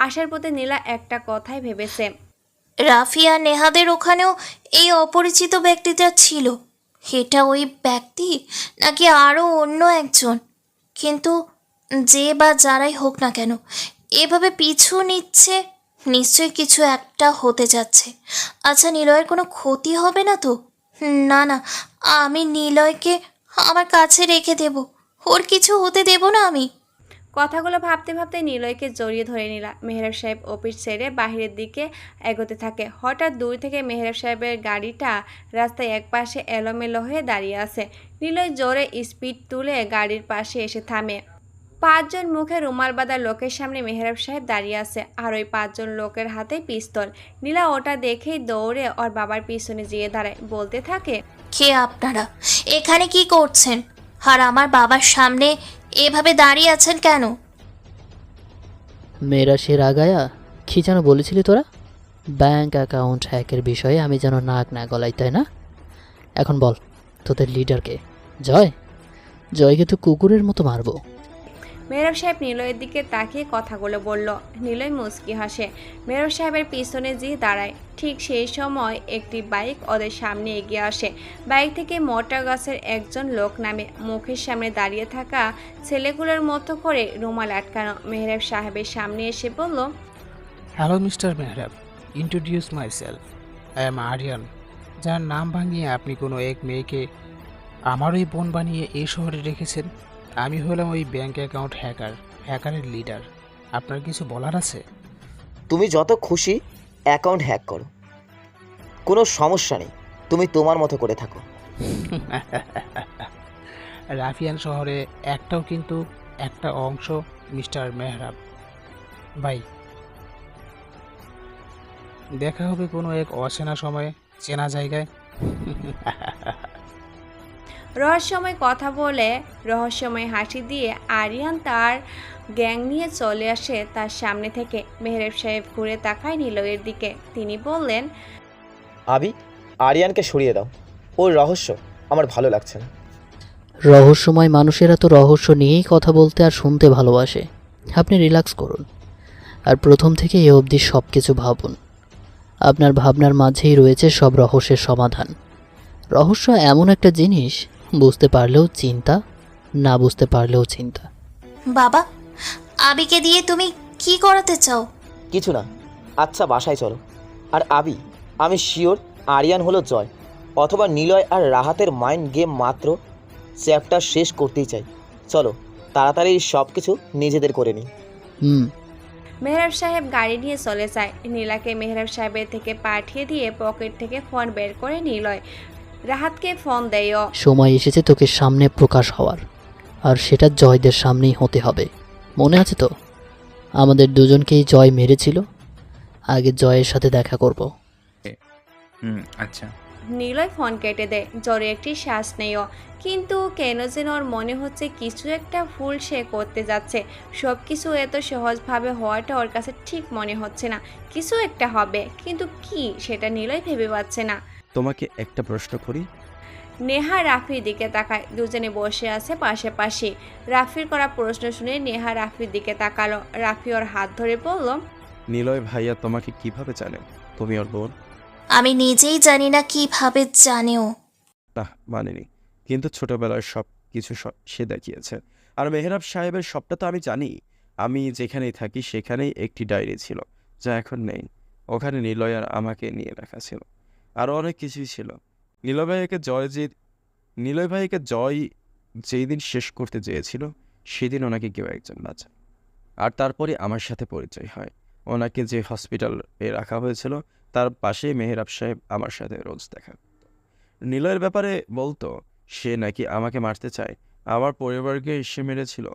আসার পথে নীলা একটা কথাই ভেবেছে, রাফিয়া নেহাদের ওখানেও এই অপরিচিত ব্যক্তিটা ছিল। এটা ওই ব্যক্তি নাকি আরও অন্য একজন? কিন্তু যে বা যারাই হোক না কেন এভাবে পিছু নিচ্ছে, নিশ্চয়ই কিছু একটা হতে যাচ্ছে। আচ্ছা, নিলয়ের কোনো ক্ষতি হবে না তো? না না, আমি নিলয়কে আমার কাছে রেখে দেব, ওর কিছু হতে দেব না আমি। কথাগুলো ভাবতে ভাবতে নিলয়কে জড়িয়ে ধরে নিলা। মেহরাব সাহেব অফিস ছেড়ে বাহিরের দিকে এগোতে থাকে। হঠাৎ দূর থেকে মেহরাব সাহেবের গাড়িটা রাস্তায় একপাশে এলোমেলো হয়ে দাঁড়িয়ে আছে। নিলয় জোরে স্পিড তুলে গাড়ির পাশে এসে থামে। 5 জন মুখে রুমাল বাঁধা লোকের সামনে মেহরাব সাহেব দাঁড়িয়ে আছে, আর ওই 5 জন লোকের হাতে পিস্তল। নীলা ওটা দেখেই দৌড়ে ওর বাবার পিছনে যেয়ে দাঁড়ায়। বলতে থাকে, কে আপনারা? এখানে কি করছেন? আর আমার বাবার সামনে এভাবে দাঁড়িয়ে আছেন কেন? মেয়েরা সে রাগায়া কি যেন বলেছিলি তোরা? ব্যাংক অ্যাকাউন্ট হ্যাকের বিষয়ে আমি যেন নাক না গলাই, তাই না? এখন বল, তোদের লিডারকে? জয়কে তো কুকুরের মতো মারবো। মেহরাব সাহেব নিলয়ের দিকে তাকিয়ে কথাগুলো বলল। নিলয় মুচকি হাসে। মেহরাব সাহেবের পিছনে যেয়ে দাঁড়ায়। ঠিক সেই সময় একটি বাইক ওদের সামনে এগিয়ে আসে। বাইক থেকে মোটা গাছের একজন লোক নামে। মুখের সামনে দাঁড়িয়ে থাকা ছেলেগুলোর মতো করে রুমাল আটকানো। মেহরাব সাহেবের সামনে এসে বলল, hello mister Mehrab, introduce myself, I am Aryan. যার নাম ভাঙিয়ে আপনি কোনো এক মেয়েকে আমারই বোন বানিয়ে এই শহরে রেখেছেন। আমি হলাম ওই ব্যাংক অ্যাকাউন্ট হ্যাকারের লিডার। আপনার কিছু বলার আছে? তুমি যত খুশি অ্যাকাউন্ট হ্যাক করো, কোনো সমস্যা নেই। তুমি তোমার মতো করে থাকো। রাফিয়ান শহরে একটাও কিন্তু একটা অংশ মিস্টার মেহরাব ভাই। দেখা হবে কোনো এক অচেনা সময়ে চেনা জায়গায়। রহস্যময় কথা বলে রহস্যময় হাসি দিয়ে আরিয়ান তার গ্যাং নিয়ে চলে আসে তার সামনে থেকে। মেহরাব সাহেব ঘুরে তাকায় নিলয়ের দিকে। তিনি বললেন, আবি, আরিয়ানকে সরিয়ে দাও। ওর রহস্য আমার ভালো লাগছে না। রহস্যময় মানুষেরা তো রহস্য নিয়েই কথা বলতে আর শুনতে ভালোবাসে। আপনি রিল্যাক্স করুন, আর প্রথম থেকে এ অবধি সব কিছু ভাবুন। আপনার ভাবনার মাঝেই রয়েছে সব রহস্যের সমাধান। রহস্য এমন একটা জিনিস, বুঝতে পারলেও চিন্তা, না বুঝতে পারলেও চিন্তা। বাবা, আবিকে দিয়ে তুমি কি করাতে চাও? কিছু না। আচ্ছা, বাসায় চলো। আর আবি, আমি শিওর আরিয়ান হলো জয় অথবা নিলয় আর রাহাতের মাইন্ড গেম মাত্র। চ্যাপ্টার শেষ করতেই চাই। চলো তাড়াতাড়ি সব কিছু নিজেদের করে নিই। মেহরাব সাহেব গাড়ি নিয়ে চলে যায়। নীলাকে মেহরাব সাহেবের থেকে পাঠিয়ে দিয়ে পকেট থেকে ফোন বের করে নিলয় রাহাতকে ফোন দেয়। সময় এসেছে তোকে সামনে প্রকাশ হওয়ার, আর সেটা জয়দের সামনেই হতে হবে। মনে আছে তো, আমাদের দুজনকেই জয় মেরেছিল। আগে জয়ের সাথে দেখা করব। আচ্ছা। নিলয় ফোন কেটে দেয়। জোরে একটি শ্বাস নেয়, কিন্তু কেন যেন ওর মনে হচ্ছে কিছু একটা ভুল সে করতে যাচ্ছে। সব কিছু এত সহজভাবে হওয়াটা ওর কাছে ঠিক মনে হচ্ছে না। কিছু একটা হবে, কিন্তু কি সেটা নিলয় ভেবে পাচ্ছে না। তোমাকে একটা প্রশ্ন করি। নেহা রাফির দিকে তাকায়। দুজনে বসে আছে পাশাপাশি। রাফির করা প্রশ্ন শুনে নেহা রাফির দিকে তাকালো। রাফি ওর হাত ধরে বলল, নিলয় ভাইয়া তোমাকে কিভাবে জানে তুমি ওর বোন? আমি নিজেই জানি না কিভাবে জানেও। না মানেনি, কিন্তু ছোটবেলার সব কিছু সে দেখিয়েছে। আর মেহরাব সাহেবের সবটা তো আমি জানি। আমি যেখানেই থাকি সেখানেই একটি ডায়েরি ছিল, যা এখন নেই। ওখানে নিলয় আর আমাকে নিয়ে রাখা ছিল, আরও অনেক কিছুই ছিল। নিলয় ভাইকে জয় যেই দিন শেষ করতে চেয়েছিল, সেদিন ওনাকে কেউ একজন বাঁচায়। আর তারপরে আমার সাথে পরিচয় হয়। ওনাকে যে হসপিটালে রাখা হয়েছিল তার পাশেই মেহরাব সাহেব আমার সাথে রোজ দেখা করত। নিলয়ের ব্যাপারে বলতো সে নাকি আমাকে মারতে চায়, আমার পরিবারকে সে মেরেছিল।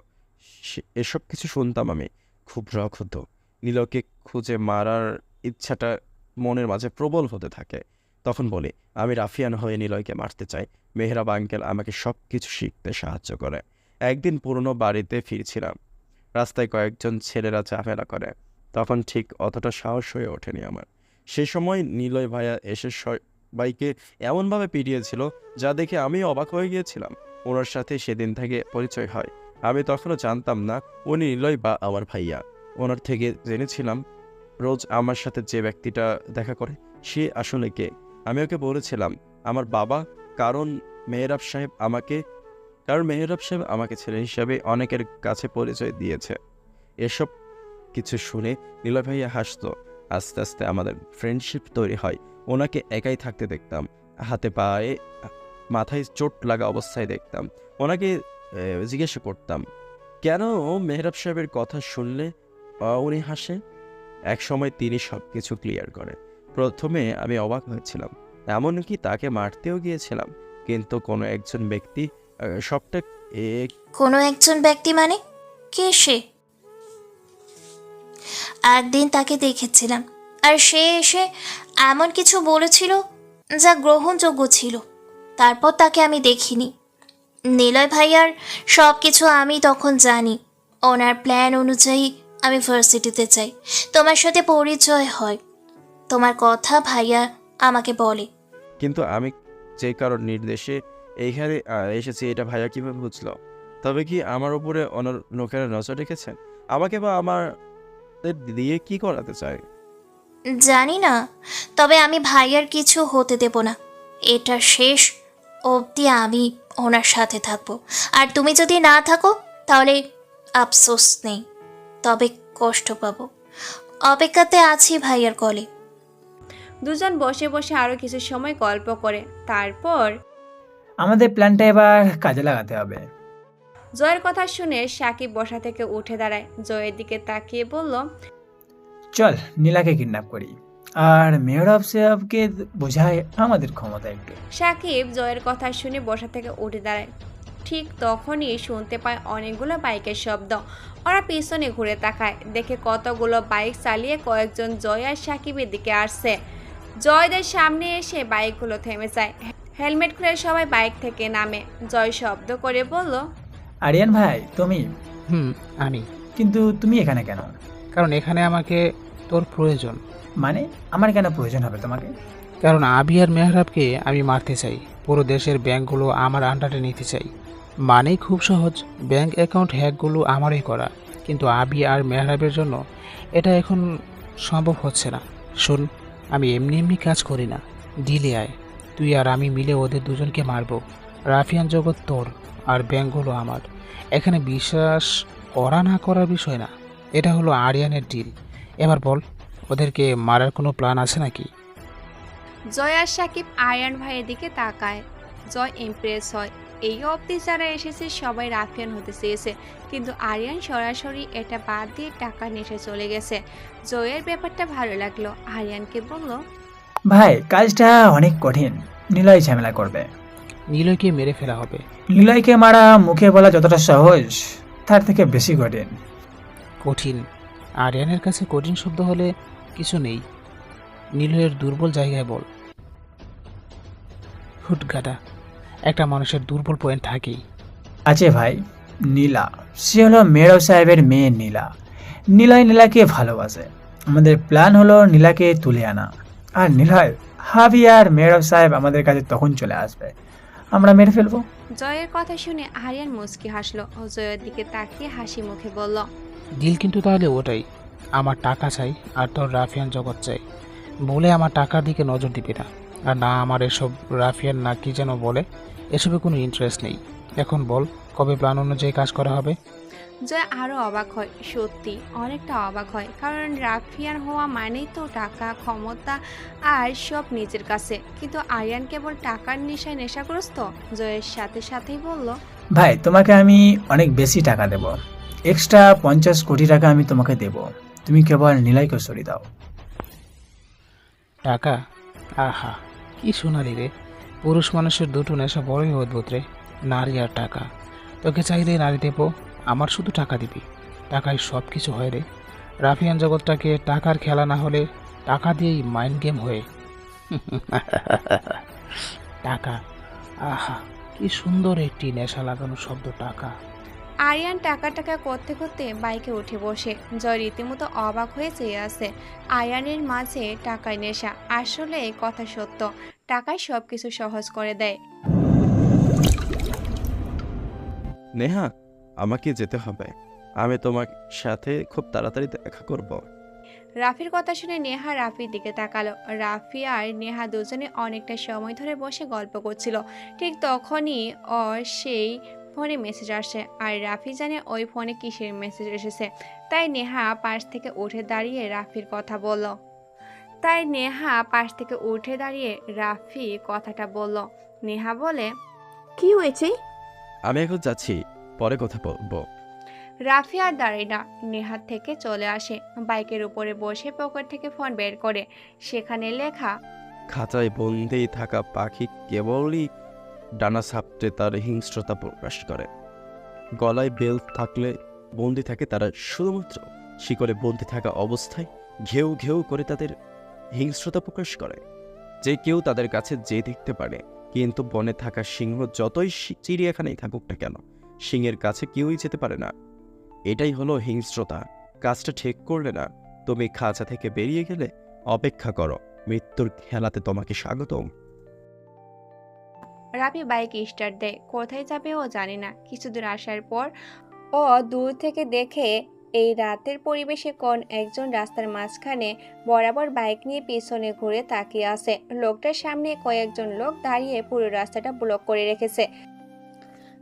এসব কিছু শুনতাম আমি, খুব রাগ হতো। নিলয়কে খুঁজে মারার ইচ্ছাটা মনের মাঝে প্রবল হতে থাকে। তখন বলি আমি রাফিয়ান হয়ে নিলয়কে মারতে চাই। মেহরাব আঙ্কেল আমাকে সব কিছু শিখতে সাহায্য করে। একদিন পুরনো বাড়িতে ফিরছিলাম, রাস্তায় কয়েকজন ছেলেরা ঝামেলা করে। তখন ঠিক অতটা সাহস হয়ে ওঠেনি আমার। সে সময় নিলয় ভাইয়া এসে সবাইকে এমনভাবে পিটিয়েছিল যা দেখে আমি অবাক হয়ে গিয়েছিলাম। ওনার সাথে সেদিন থেকে পরিচয় হয়। আমি তখনও জানতাম না উনি নিলয় বা আমার ভাইয়া। ওনার থেকে জেনেছিলাম রোজ আমার সাথে যে ব্যক্তিটা দেখা করে সে আসলে কে। আমি ওকে বলেছিলাম আমার বাবা, কারণ মেহরাব সাহেব আমাকে ছেলে হিসাবে অনেকের কাছে পরিচয় দিয়েছে। এসব কিছু শুনে নিলয় ভাইয়া হাসতো। আস্তে আস্তে আমাদের ফ্রেন্ডশিপ তৈরি হয়। ওনাকে একাই থাকতে দেখতাম, হাতে পায়ে মাথায় চোট লাগা অবস্থায় দেখতাম। ওনাকে জিজ্ঞাসা করতাম কেন মেহরাব সাহেবের কথা শুনলে উনি হাসে। এক সময় তিনি সব কিছু ক্লিয়ার করে। প্রথমে আমি অবাক হয়েছিলাম, এমনকি তাকে মারতেও গিয়েছিলাম, কিন্তু কোনো একজন ব্যক্তি সবটা কোনো একজন ব্যক্তি মানে কে সে? একদিন তাকে দেখেছিলাম, আর সে এসে এমন কিছু বলেছিল যা গ্রহণযোগ্য ছিল। তারপর তাকে আমি দেখিনি। নিলয় ভাইয়ার সব কিছু আমি তখন জানি। ওনার প্ল্যান অনুযায়ী আমি ভার্সিটিতে যাই, তোমার সাথে পরিচয় হয়। তোমার কথা ভাইয়া আমাকে বলে। কিন্তু আমি যে কারোর নির্দেশে এইখানে এসেছি এটা ভাইয়া কীভাবে বুঝলো? তবে কি আমার উপরে অন্য লোকেরা নজর রেখেছেন? আমাকে বা আমার দিয়ে কি করাতে চায় জানি না, তবে আমি ভাইয়ার কিছু হতে দেব না। এটা শেষ অবধি আমি ওনার সাথে থাকবো। আর তুমি যদি না থাকো তাহলে আফসোস নেই, তবে কষ্ট পাবো। অপেক্ষাতে আছি ভাইয়ার কলে। দুজন বসে বসে আরো কিছু সময় গল্প করে। তারপর আমাদের প্ল্যানটা এবার কাজে লাগাতে হবে। জয়ের কথা শুনে সাকিব বসা থেকে উঠে দাঁড়ায়। জয়ের দিকে তাকিয়ে বলল, চল নীলাকে কিডন্যাপ করি। আর মেয়র অফ সাহেবকে বোঝায় আমাদের ক্ষমতা একটু। সাকিব জয়ের কথা শুনে বসা থেকে উঠে দাঁড়ায়। ঠিক তখনই শুনতে পায় অনেকগুলো বাইকের শব্দ। ওরা পিছনে ঘুরে তাকায়, দেখে কতগুলো বাইক চালিয়ে কয়েকজন জয় আর সাকিবের দিকে আসছে। জয়দের সামনে এসে বাইকগুলো থেমে যায়। হেলমেট খুলে সবাই বাইক থেকে নামে। জয় শব্দ করে বলল, আরিয়ান ভাই তুমি? আমি। কিন্তু তুমি এখানে কেন? কারণ এখানে আমাকে তোর প্রয়োজন। মানে আমার কেন প্রয়োজন হবে তোমাকে? কারণ আবি আর মেহরাবকে আমি মারতে চাই, পুরো দেশের ব্যাংকগুলো আমার আন্ডারে নিতে চাই। মানেই খুব সহজ, ব্যাংক অ্যাকাউন্ট হ্যাকগুলো আমারই করা। কিন্তু আবি আর মেহরাবের জন্য এটা এখন সম্ভব হচ্ছে না। শোন, আমি এমনি এমনি কাজ করি না, ডিলে আয়। তুই আর আমি মিলে ওদের দুজনকে মারবো। রাফিয়ান জগৎ তোর আর ব্যাংকগুলো আমার। এখানে বিশ্বাস করা না করার বিষয় না, এটা হলো আরিয়ানের ডিল। এবার বল, ওদেরকে মারার কোনো প্ল্যান আছে নাকি? জয় আর সাকিব আরিয়ান ভাইয়ের দিকে তাকায়। জয় ইমপ্রেস হয়। এই অবধি যারা এসেছে সবাই রাফিয়ান হতে চেয়েছে, কিন্তু আরিয়ান সরাসরি এটা বাদ দিয়ে টাকা নেশে চলে গেছে। জয়ের ব্যাপারটা ভালো লাগলো। আরিয়ানকে বলল, ভাই কাজটা অনেক কঠিন, নিলয় ঝামেলা করবে। নিলয়কে মেরে ফেলা হবে। নিলয়কে মারা মুখে বলা যতটা সহজ, তার থেকে বেশি কঠিন। কঠিন? আরিয়ানের কাছে কঠিন শব্দ হলে কিছু নেই। নিলয়ের দুর্বল জায়গায় বল। হুটগাটা, একটা মানুষের দুর্বল পয়েন্ট থাকেই। আছে ভাই, নীলা। সে হলো মেয়র সাহেবের মেয়ে নীলা। নীলয় নীলাকে ভালোবাসে। আমাদের প্ল্যান হলো নীলাকে তুলে আনা। আর নীলয়, হাবি আর মেয়র সাহেব আমাদের কাছে তখন চলে আসবে, আমরা মেরে ফেলবো। জয়ের কথা শুনে আরিয়ান মুচকি হাসলো ও জয়ের দিকে তাকিয়ে হাসি মুখে বলল, ডিল কিন্তু তাহলে ওটাই, আমার টাকা চাই আর তোর রাফিয়ান জগৎ চাই। বলে আমার টাকার দিকে নজর দিবি না। আর না, আমার এসব রাফিয়ান না কি যেন বলে, এসবে কোনো ইন্টারেস্ট নেই। এখন বল, কবে প্ল্যান অনুযায়ী কাজ করা হবে? জয় আরও অবাক হয়, সত্যি অনেকটা অবাক হয়। কারণ রাফিয়ান হওয়া মানেই তো টাকা, ক্ষমতা আর সব নিজের কাছে। কিন্তু আরিয়ান কেবল টাকার নেশায় নেশাগ্রস্ত। জয়ের সাথে সাথেই বলল, ভাই তোমাকে আমি অনেক বেশি টাকা দেব, এক্সট্রা 50 কোটি টাকা আমি তোমাকে দেব। তুমি কেবল নীলয়কে সরিয়ে দাও। টাকা? আহা, কি সোনালি রে! পুরুষ মানুষের দুটো নেশা বড়ই অদ্ভুত রে, নারী আর টাকা। তোকে চাইলে নারী দেবো, আমার শুধু টাকা দিবি। টাকায় সব কিছু হয় রে। রাফিয়ান জগৎটাকে টাকার খেলা না হলে টাকা দিয়েই মাইন্ড গেম হয়ে। টাকা, আহা কি সুন্দর একটি নেশা লাগানো শব্দ, টাকা। আরিয়ান টাকা টাকা করতে করতে বাইকে উঠে বসে। জয় রীতিমতো অবাক হয়ে চেয়ে আছে। আরিয়ানের মাঝে টাকায় নেশা। আসলে কথা সত্য, টাকায় সব কিছু সহজ করে দেয়। নেহা, আমাকে যেতে হবে। আমি তোমার সাথে খুব তাড়াতাড়ি দেখা করব। রাফির কথা শুনে নেহা রাফির দিকে তাকালো। রাফি আর নেহা দুজনে অনেকটা সময় ধরে বসে গল্প করছিল। ঠিক তখনই ওর সেই ফোনে মেসেজ আসে। আর রাফি জানে ওই ফোনে কিসের মেসেজ এসেছে। তাই নেহা পাশ থেকে উঠে দাঁড়িয়ে রাফি কথাটা বলল। নেহা বলে, কি হয়েছে? আমি এখন যাচ্ছি, পরে কথা বলবো। রাফি আর দাঁড়ায় না, নেহার থেকে চলে আসে। বাইকের উপরে বসে পকেট থেকে ফোন বের করে। সেখানে লেখা, খাঁচায় বন্দি থাকা পাখি কেবলই ডানা ছাপতে তার হিংস্রতা প্রকাশ করে। গলায় বেল থাকলে বন্দি থাকে তারা শুধুমাত্র শিকলে বন্দি থাকা অবস্থায় ঘেউ ঘেউ করে তাদের হিংস্রতা প্রকাশ করে। যে কেউ তাদের কাছে যে দেখতে পারে, কিন্তু বনে থাকা সিংহ যতই চিড়িয়াখানায় থাকুক না কেন, সিংহের কাছে কেউই যেতে পারে না। এটাই হলো হিংস্রতা। কাজটা ঠিক করলে না, তুমি খাঁচা থেকে বেরিয়ে গেলে অপেক্ষা করো, মৃত্যুর খেলাতে তোমাকে স্বাগতম। রাফি বাইক স্টার্ট দেয়। কোথায় যাবে ও জানে না। কিছুদূর আসার পর ও দূর থেকে দেখে এই রাতের পরিবেশে কোন একজন রাস্তার মাঝখানে বরাবর বাইক নিয়ে পিছনে ঘুরে তাকিয়ে আছে। লোকটার সামনে কয়েকজন লোক দাঁড়িয়ে পুরো রাস্তাটা ব্লক করে রেখেছে।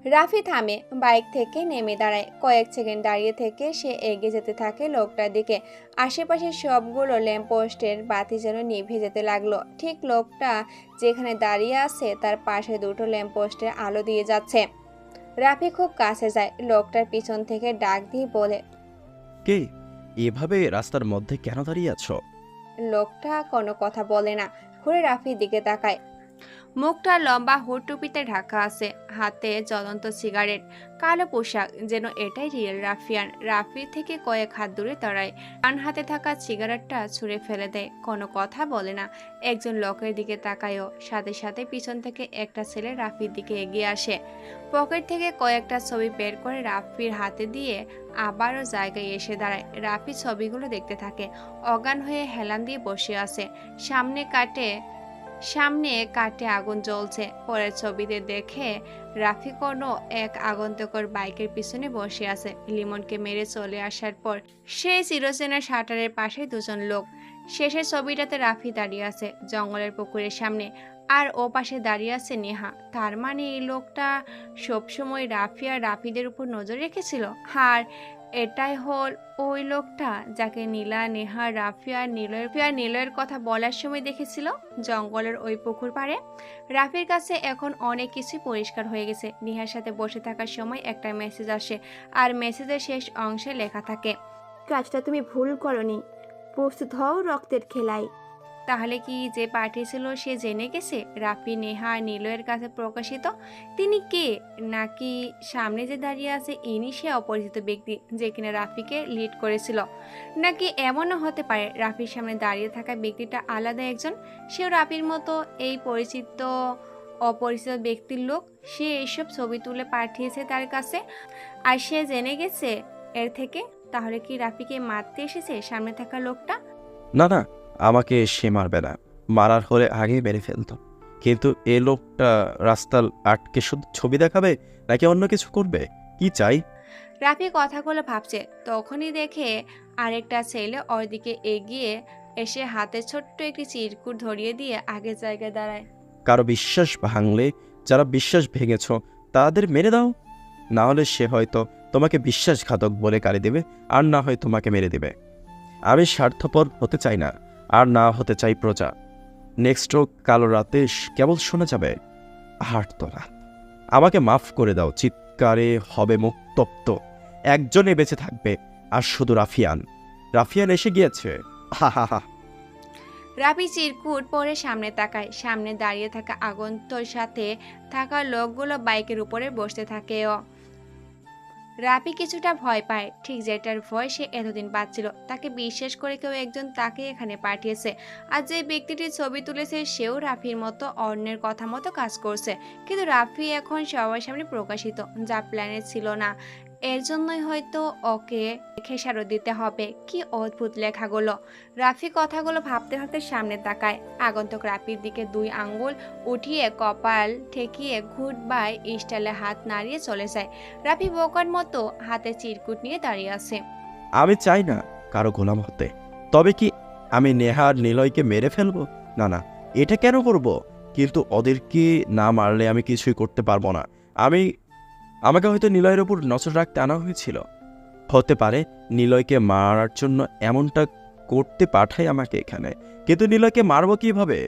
রাফি থামে, বাইক থেকে নেমে দাঁড়ায়। কয়েক সেকেন্ড দাঁড়িয়ে থেকে সে এগিয়ে যেতে থাকে লোকটার দিকে। আশেপাশে সবগুলো ল্যাম্পপোস্টের বাতি যেন নিভে যেতে লাগলো। ঠিক লোকটা যেখানে দাঁড়িয়ে আছে তার পাশে দুটো ল্যাম্পপোস্টের আলো দিয়ে যাচ্ছে। রাফি খুব কাছে যায়, লোকটার পিছন থেকে ডাক দিয়ে বলে, কে? এভাবে রাস্তার মধ্যে কেন দাঁড়িয়ে আছো? লোকটা কোনো কথা বলে না, ঘুরে রাফির দিকে তাকায়। মুখটা লম্বা হুড টুপিতে ঢাকা আছে, হাতে জ্বলন্ত সিগারেট, কালো পোশাক, যেন এটাই রিয়েল রাফিয়ান। রাফির থেকে কয়েক হাত দূরে দাঁড়ায়, ডান হাতে থাকা সিগারেটটা ছুঁড়ে ফেলে দেয়, কোনো কথা বলে না। একজন লোকের দিকে তাকায়ও, সাথে সাথে পিছন থেকে একটা ছেলে রাফির দিকে এগিয়ে আসে, পকেট থেকে কয়েকটা ছবি বের করে রাফির হাতে দিয়ে আবারও জায়গায় এসে দাঁড়ায়। রাফি ছবিগুলো দেখতে থাকে, অজ্ঞান হয়ে হেলান দিয়ে বসে আছে। সামনে কাটে আগুন জ্বলছে। পরের ছবিতে দেখে রাফি কোনো এক আগন্তুকর বাইকের পিছনে বসে আছে। লিমনকে মেরে চলে আসার পর সেই চিরচেনা শাটারের পাশে দুজন লোক। শেষের ছবিটাতে রাফি দাঁড়িয়ে আছে জঙ্গলের পুকুরের সামনে, আর ও পাশে দাঁড়িয়ে আছে নেহা। তার মানে এই লোকটা সবসময় রাফি আর রাফিদের উপর নজর রেখেছিল, আর এটাই হল ওই লোকটা যাকে নীলা, নেহা, রাফি আর নিলয়ের কথা বলার সময় দেখেছিল জঙ্গলের ওই পুকুর পাড়ে। রাফির কাছে এখন অনেক কিছুই পরিষ্কার হয়ে গেছে। নেহার সাথে বসে থাকার সময় একটা মেসেজ আসে, আর মেসেজের শেষ অংশে লেখা থাকে, কাজটা তুমি ভুল করনি, প্রস্তুত হও রক্তের খেলায়। তাহলে কি যে পাঠিয়েছিল সে জেনে গেছে রাফি, নেহা আর নিলয়ের কাছে প্রকাশিত তিনি কে? নাকি সামনে যে দাঁড়িয়ে আছে ইনি সে অপরিচিত ব্যক্তি যে কিনা রাফিকে লিড করেছিল? নাকি এমনও হতে পারে রাফির সামনে দাঁড়িয়ে থাকা ব্যক্তিটা আলাদা একজন, সেও রাফির মতো এই অপরিচিত ব্যক্তির লোক। সে এইসব ছবি তুলে পাঠিয়েছে তার কাছে, আর সে জেনে গেছে এর থেকে। তাহলে কি রাফিকে মারতে এসেছে সামনে থাকা লোকটা? না না, আমাকে সে মারবে না, মারার হলে আগেই মেরে ফেলতো। কিন্তু এ লোকটা রাস্তার আটকে শুধু ছবি দেখাবে নাকি অন্য কিছু করবে? কি চাই? রাফি কথাগুলো ভাবছে, তখনই দেখে আরেকটা ছেলে ওর দিকে এগিয়ে এসে হাতে ছোট্ট একটি চিরকুট ধরিয়ে দিয়ে আগের জায়গায় দাঁড়ায়। কারো বিশ্বাস ভাঙলে, যারা বিশ্বাস ভেঙেছ তাদের মেরে দাও, না হলে সে হয়তো তোমাকে বিশ্বাসঘাতক বলে গালি দেবে, আর না হয় তোমাকে মেরে দেবে। আমি স্বার্থপর হতে চাই না, আর না হতে চাই প্রজা। নেক্সট কালো রাতে কেবল শোনা যাবে হাটতলা। আমাকে মাফ করে দাও চিৎকারে হবে মুখ তপ্ত। একজনে বেঁচে থাকবে, আর শুধু রাফিয়ান এসে গিয়েছে। হা হা হা। রাফি চিরকুট পরে সামনে তাকায়। সামনে দাঁড়িয়ে থাকা আগন্তুর সাথে থাকা লোকগুলো বাইকের উপরে বসতে থাকে। রাফি কিছুটা ভয় পায়, ঠিক যেটার ভয় সে এতদিন পাচ্ছিল। তাকে বিশ্বাস করে কেউ একজন তাকে এখানে পাঠিয়েছে, আর যে ব্যক্তিটির ছবি তুলেছে সেও রাফির মতো অন্যের কথা মতো কাজ করছে। কিন্তু রাফি এখন সবার সামনে প্রকাশিত, যা প্ল্যানে ছিল না। এর জন্যই হয়তো ওকে খেসারত দিতে হবে। কি অদ্ভুত লেখাগুলো! রাফি কথাগুলো ভাবতে ভাবতে সামনে তাকায়। আগন্তুক রাফির দিকে 2 আঙ্গুল উঠিয়ে কপাল ঠেকিয়ে ঘুট বাই স্টাইলে হাত নাড়িয়ে চলে যায়। রাফি বোকার মতো হাতে চিরকুট নিয়ে দাঁড়িয়ে আছে। আমি চাই না কারো গোলাম হতে, তবে কি আমি নেহা আর নিলয়কে মেরে ফেলবো? না না, এটা কেন করব? কিন্তু ওদেরকে না মারলে আমি কিছুই করতে পারবো না। আমাকে হয়তো নিলয়ের ওপর নজর রাখতে আনা হয়েছিল। হতে পারে নিলয়কে মারার জন্য এমনটা করতে পাঠায় আমাকে এখানে। কিন্তু নিলয়কে মারবো কিভাবে?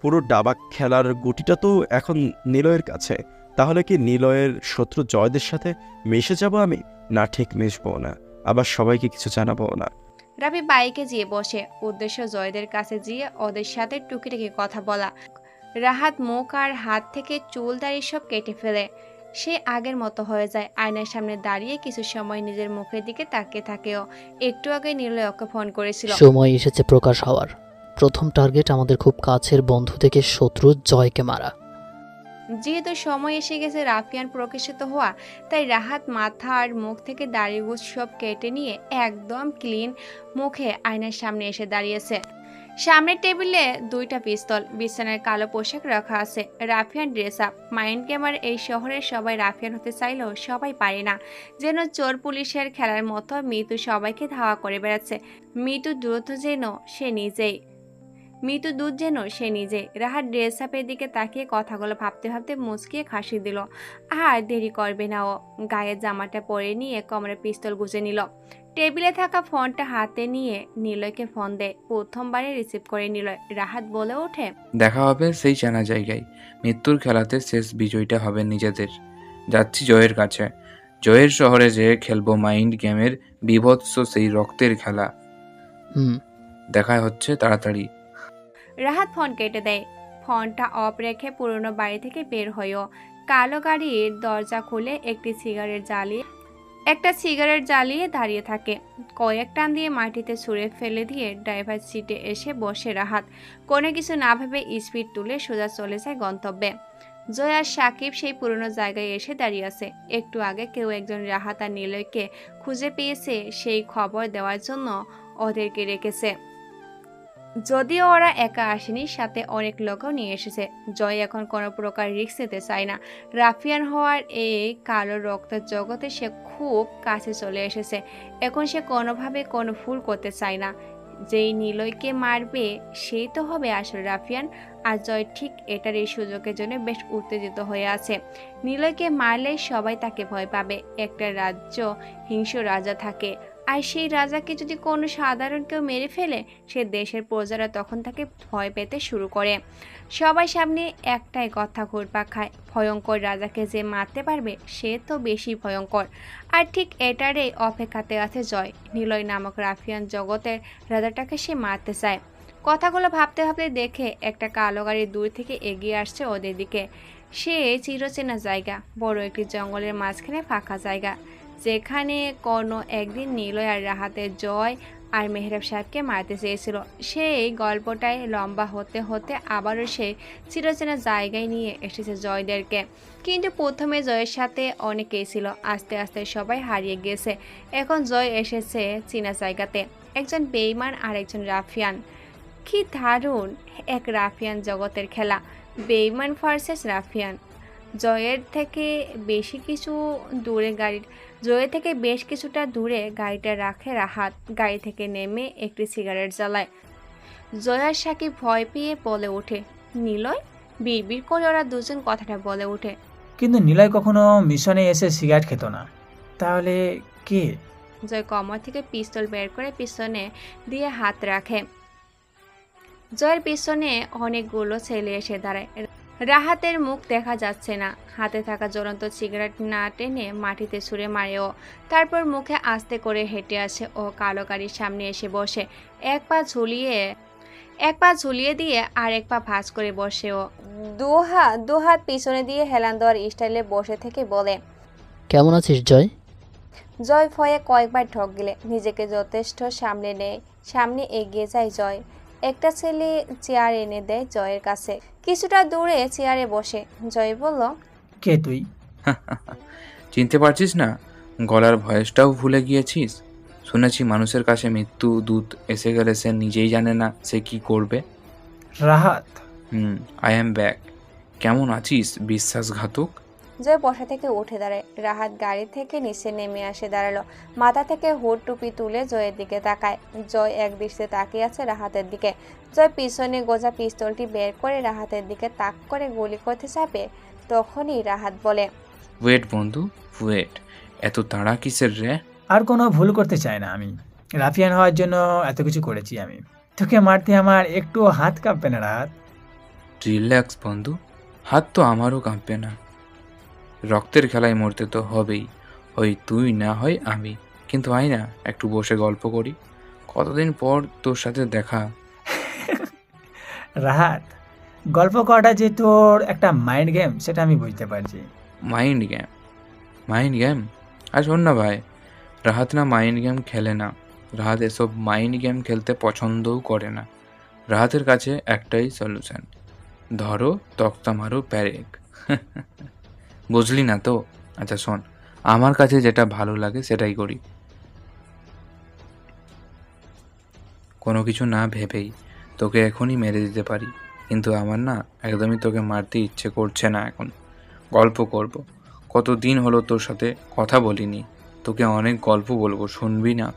পুরো দাবা খেলার গুটিটা তো এখন নিলয়ের কাছে। তাহলে কি নিলয়ের শত্রু জয়দের সাথে মিশে যাব আমি? না, ঠিক মিশবো না, আবার সবাইকে কিছু জানাবো না। রাফি বাইকে যেয়ে বসে, উদ্দেশ্য জয়দের কাছে গিয়ে ওদের সাথে টুকিটাকি কথা বলা। রাহাত মুখ আর হাত থেকে চুল দাড়ি সব কেটে ফেলে। সে আগের মতো হয়ে যায়। আয়নার সামনে দাঁড়িয়ে কিছু সময় নিজের মুখের দিকে তাকিয়ে থাকেও। একটু আগে নিলয় ওকে ফোন করেছিল। সময় এসেছে প্রকাশ হওয়ার। প্রথম টার্গেট আমাদের খুব কাছের বন্ধু থেকে শত্রু জয়কে মারা। যেহেতু সময় এসে গেছে রাফিয়ান প্রকাশিত হওয়া, তাই রাহাত মাথা আর মুখ থেকে দাড়িগুলো সব কেটে নিয়ে একদম ক্লিন মুখে আয়নার সামনে এসে দাঁড়িয়েছে। সামনের টেবিলে 2টা পিস্তল, বিছানায় কালো পোশাক রাখা আছে, রাফিয়ান ড্রেস আপ। মাইন্ড গেমার এই শহরের সবাই রাফিয়ান হতে চাইলেও সবাই পারে না। যেন চোর পুলিশের খেলার মতো মৃত্যু সবাইকে ধাওয়া করে বেড়াচ্ছে। মৃত্যু দ্রুত যেন সে নিজে। রাহাত ড্রেস আপের দিকে তাকিয়ে কথাগুলো ভাবতে ভাবতে মুচকিয়ে খাসি দিল। আর দেরি করবে না ও। গায়ের জামাটা পরে নিয়ে কোমরে পিস্তল গুজে নিল। টেবিলে থাকা ফোনটা হাতে নিয়ে নিলয়কে ফোন দেয়। প্রথমবারে রিসিভ করে নিলয়। রাহাত বলে ওঠে, দেখা হবে সেই চেনা জায়গায়। মৃত্যুর খেলাতে শেষ বিজয়টা হবে নিজেদের। যাচ্ছি জয়ের কাছে। জয়ের শহরে যেয়ে খেলবো মাইন্ড গেমের বীভৎস সেই রক্তের খেলা। দেখা হচ্ছে তাড়াতাড়ি। রাহাত ফোন কেটে দেয়। ফোনটা অফ রেখে পুরনো বাড়ি থেকে বের হয়েও কালো গাড়ির দরজা খুলে একটা সিগারেট জ্বালিয়ে দাঁড়িয়ে থাকে। কয়েক টান দিয়ে মাটিতে ছুঁড়ে ফেলে দিয়ে ড্রাইভার সিটে এসে বসে রাহাত। কোনো কিছু না ভেবে স্পিড তুলে সোজা চলে যায় গন্তব্যে। জয় আর সাকিব সেই পুরনো জায়গায় এসে দাঁড়িয়ে আছে। একটু আগে কেউ একজন রাহাত আর নিলয়কে খুঁজে পেয়েছে, সেই খবর দেওয়ার জন্য ওদেরকে রেখেছে। যদিও ওরা একা আসেনি, সাথে অনেক লোকও নিয়ে এসেছে। জয় এখন কোনো প্রকার রিস্ক নিতে চায় না। রাফিয়ান হওয়ার এই কালো রক্তের জগতে সে খুব কাছে চলে এসেছে। এখন সে কোনোভাবে কোনো ভুল করতে চায় না। যেই নিলয়কে মারবে সেই তো হবে আসল রাফিয়ান। আর জয় ঠিক এটার এই সুযোগের জন্য বেশ উত্তেজিত হয়ে আছে। নিলয়কে মারলেই সবাই তাকে ভয় পাবে। একটা রাজ্য হিংস্র রাজা থাকে, আর সেই রাজাকে যদি কোনো সাধারণ কেউ মেরে ফেলে, সে দেশের প্রজারা তখন তাকে ভয় পেতে শুরু করে। সবাই সামনে একটাই কথা ঘুরপাক খায়, ভয়ঙ্কর রাজাকে যে মারতে পারবে সে তো বেশি ভয়ঙ্কর। আর ঠিক এটারই অপেক্ষাতে আছে জয়। নিলয় নামক রাফিয়ান জগতের রাজাটাকে সে মারতে চায়। কথাগুলো ভাবতে ভাবতে দেখে একটা কালো গাড়ি দূর থেকে এগিয়ে আসছে ওদের দিকে। সে চিরচেনা জায়গা, বড় একটি জঙ্গলের মাঝখানে ফাঁকা জায়গা, যেখানে কোনো একদিন নিলয় আর রাহাতের জয় আর মেহরাব সাহেবকে মারতে চেয়েছিল। সেই গল্পটাই লম্বা হতে হতে আবারও সেই চিরচেনা জায়গায় নিয়ে এসেছে জয়দেরকে। কিন্তু প্রথমে জয়ের সাথে অনেকেই ছিল, আস্তে আস্তে সবাই হারিয়ে গিয়েছে। এখন জয় এসেছে চেনা জায়গাতে, একজন বেঈমান আর একজন রাফিয়ান। কি দারুণ এক রাফিয়ান জগতের খেলা, বেঈমান ভার্সেস রাফিয়ান। জয়ের থেকে বেশ কিছুটা দূরে গাড়িটা রাখে রাহাত। গাড়ি থেকে নেমে একটি সিগারেট জ্বালায়। জয়ার সাকিব ভয় পেয়ে বলে ওঠে, নিলয়? বিড়বিড় করে ওরা দুজন কথাটা বলে ওঠে। কিন্তু নিলয় কখনো মিশনে এসে সিগারেট খেত না, তাহলে কে? জয় কমর থেকে পিস্তল বের করে পিছনে দিয়ে হাত রাখে। জয়ের পিছনে অনেকগুলো ছেলে এসে দাঁড়ায়। রাহাতের মুখ দেখা যাচ্ছে না। হাতে থাকা জ্বলন্ত সিগারেট না টেনে মাটিতে ছুঁড়ে মারেও। তারপর মুখে আস্তে করে হেঁটে আসে ও কালো গাড়ির সামনে এসে বসে। এক পা ঝুলিয়ে দিয়ে আর এক পা ভাঁজ করে বসে ও দুহাত পিছনে দিয়ে হেলান দেওয়ার স্টাইলে বসে থেকে বলে, কেমন আছিস জয়? জয় ভয়ে কয়েকবার ঠক গেলে নিজেকে যথেষ্ট সামলে নেয়। সামনে এগিয়ে যায় জয়। একটা ছেলে চেয়ার এনে দেয় জয়ের কাছে। কিছুটা দূরে চেয়ারে বসে জয় বলল, কে তুই? চিনতে পারছিস না? গলার ভয়েসটাও ভুলে গিয়েছিস? শুনেছি মানুষের কাছে মৃত্যু দূত এসে গেলে সে নিজেই জানে না সে কি করবে। রাহাত। I am back. কেমন আছিস বিশ্বাসঘাতক? জয় বসা থেকে উঠে দাঁড়ায়। রাহাত গাড়ি থেকে নিচে নেমে আসে দাঁড়ালো। মাথা থেকে হুড টুপি তুলে জয়ের দিকে তাকায়। জয় এক দৃষ্টিতে তাকিয়ে আছে রাহাতের দিকে। জয় পিছনে গোজা পিস্তলটি বের করে রাহাতের দিকে তাক করে গুলি করতে চাপে। তখনই রাহাত বলে, ওয়েট বন্ধু, ওয়েট। এত তাড়া কিসের রে? আর কোনো ভুল করতে চাই না আমি। রাফিয়ান হওয়ার জন্য এত কিছু করেছি আমি। তোকে মারতে আমার একটু হাত কাঁপবে না রাহাত? রিল্যাক্স বন্ধু, হাত তো আমারও কাঁপবে না। রক্তের খেলায় মরতে তো হবেই, হয় তুই না হয় আমি। কিন্তু আয় না একটু বসে গল্প করি, কতদিন পর তোর সাথে দেখা। রাহাত, গল্প করাটা যে তোর একটা মাইন্ড গেম সেটা আমি বুঝতে পারছি। Mind game? Mind game? আর শোন না ভাই, রাহাত না মাইন্ড গেম খেলে না। রাহাত এসব মাইন্ড গেম খেলতে পছন্দও করে না। রাহাতের কাছে একটাই সলিউশন, ধরো তক্তা মারো প্যারেক। বুঝলি না তো? আচ্ছা শোন, আমার কাছে যেটা ভালো লাগে সেটাই করি। কোনো কিছু না ভেবেই তোকে এখনই মেরে দিতে পারি, কিন্তু আমার না একদমই তোকে মারতে ইচ্ছে করছে না। এখন গল্প করব। কতদিন হলো তোর সাথে কথা বলিনি, তোকে অনেক গল্প বলবো, শুনবি না?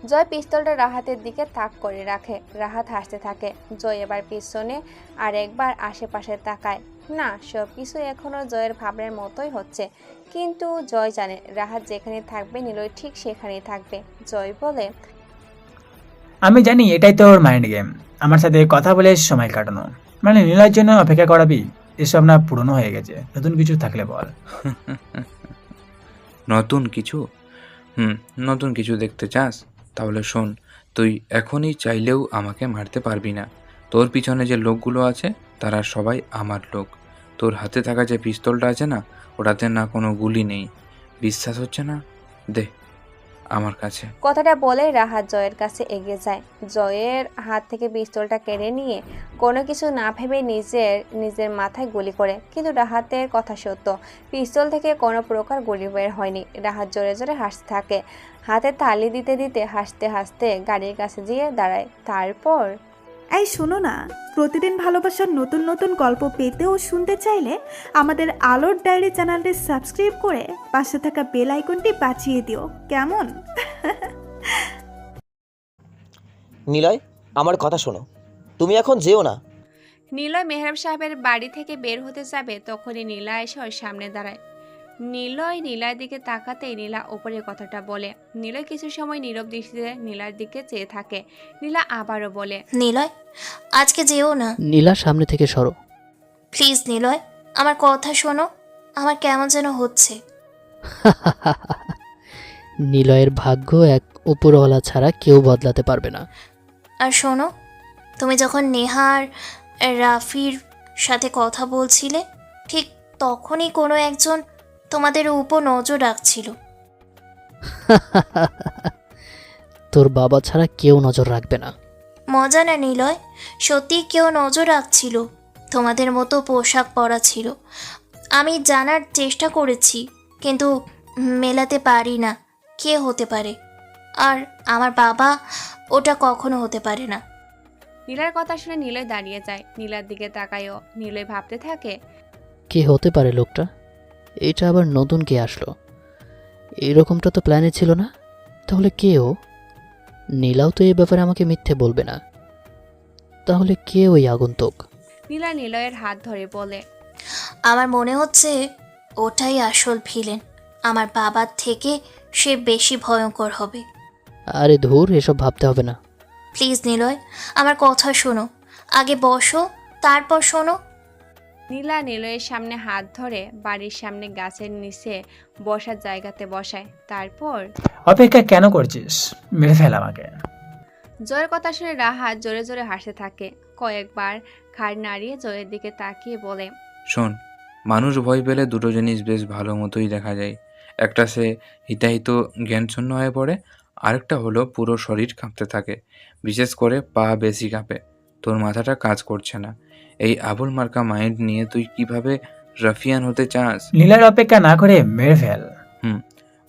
জয় পিস্তলটা রাহাতের দিকে তাক করে রাখে। রাহাত হাসতে থাকে। জয় এবার পিছনে আর একবার আশেপাশে তাকায়। না, সব কিছু এখনো জয়ের ভাবনার মতোই হচ্ছে। কিন্তু জয় জানে রাহাত যেখানে থাকবে নিলয় ঠিক সেখানেই থাকবে। জয় বলে, আমি জানি এটাই তোর মাইন্ড গেম, আমার সাথে কথা বলে সময় কাটানো। মানে নিলয়ের জন্য অপেক্ষা করাবি? এসব না পুরনো হয়ে গেছে, নতুন কিছু থাকলে বল। নতুন কিছু? নতুন কিছু দেখতে চাস? তাহলে শোন, তুই এখনই চাইলেও আমাকে মারতে পারবি না। তোর পিছনে যে লোকগুলো আছে তারা সবাই আমার লোক। তোর হাতে থাকা যে পিস্তলটা আছে না, ওটাতে না কোনো গুলি নেই। বিশ্বাস হচ্ছে না? দে আমার কাছে। কথাটা বলে রাহাত জয়ের কাছে এগিয়ে যায়। জয়ের হাত থেকে পিস্তলটা কেড়ে নিয়ে কোনো কিছু না ভেবে নিজের মাথায় গুলি করে। কিন্তু রাহাতের কথা সত্য, পিস্তল থেকে কোনো প্রকার গুলি বের হয়নি। রাহাত জোরে জোরে হাসতে থাকে, হাতে তালি দিতে দিতে হাসতে হাসতে গাড়ির কাছে গিয়ে দাঁড়ায়। তারপর এই শোনো না, প্রতিদিন ভালোবাসার নতুন নতুন গল্প পেতে ও শুনতে চাইলে আমাদের আলোর ডায়েরি চ্যানেলটি সাবস্ক্রাইব করে পাশে থাকা বেল আইকনটি বাজিয়ে দিও, কেমন? নিলয়, আমার কথা শোনো, তুমি এখন যেও না। নিলয় মেহরাব সাহেবের বাড়ি থেকে বের হতে যাবে, তখনই নীলা এসে ওর সামনে দাঁড়ায়। নিলয় নীলার দিকে তাকাতেই নীলা ওপরে কথাটা বলে। নিলয় কিছু সময় নীরব দৃষ্টিতে নীলার দিকে চেয়ে থাকে। নীলা আবারও বলে, নিলয়, আজকে যেও না। নীলা সামনে থেকে সরো। প্লিজ নিলয়, আমার কথা শোনো। আমার কেমন যেন হচ্ছে। নিলয়ের ভাগ্য এক উপরওয়ালা ছাড়া কেউ বদলাতে পারবে না। আর শোনো, তুমি যখন নেহা আর রাফির সাথে কথা বলছিলে, ঠিক তখনই কোনো একজন তোমাদের উপর নজর রাখছিল। তোর বাবা ছাড়া কেউ নজর রাখবে না। মজা না নিলয়, সত্যি কেউ নজর রাখছিল। তোমাদের মতো পোশাক পরা ছিল। আমি জানার চেষ্টা করেছি, কিন্তু মেলাতে পারি না কে হতে পারে। আর আমার বাবা ওটা কখনো হতে পারে না। নীলার কথা শুনে নিলয় দাঁড়িয়ে যায়। নীলার দিকে তাকায়ও। নিলয় ভাবতে থাকে, কে হতে পারে লোকটা? এটা আবার নতুন কে আসলো? এরকমটা তো প্ল্যানে ছিল না। তাহলে কে ও? নীলাও তো এই ব্যাপারে আমাকে মিথ্যে বলবে না। তাহলে কে ওই আগন্তুক? নীলা নিলয়ের হাত ধরে বলে, আমার মনে হচ্ছে ওটাই আসল ভিলেন। আমার বাবার থেকে সে বেশি ভয়ঙ্কর হবে। আরে ধুর, এসব ভাবতে হবে না। প্লিজ নিলয়, আমার কথা শোনো। আগে বসো, তারপর শোনো। নীলা নিলয়ের সামনে হাত ধরে বাড়ির সামনে গাছের নিচে বসার জায়গাতে বসায়। তারপর, অপেক্ষা কেন করছিস? মেরে ফেল আমাকে। জয়ের কথা শুনে রাহাত জোরে জোরে হাসতে থাকে। কয়েকবার ঘাড় নাড়িয়ে জয়ের দিকে তাকিয়ে বলে, শোন, মানুষ ভয় পেলে দুটো জিনিস বেশ ভালো মতোই দেখা যায়। একটা সে হিতাহিত জ্ঞানশূন্য হয়ে পড়ে, আরেকটা হলো পুরো শরীর কাঁপতে থাকে, বিশেষ করে পা বেশি কাঁপে। তোর মাথাটা কাজ করছে না। এই আবুল মার্কা মাইন্ড নিয়ে তুই কিভাবে রাফিয়ান হতে চাস? নীলার অপেক্ষা না করে মেরে ফেল।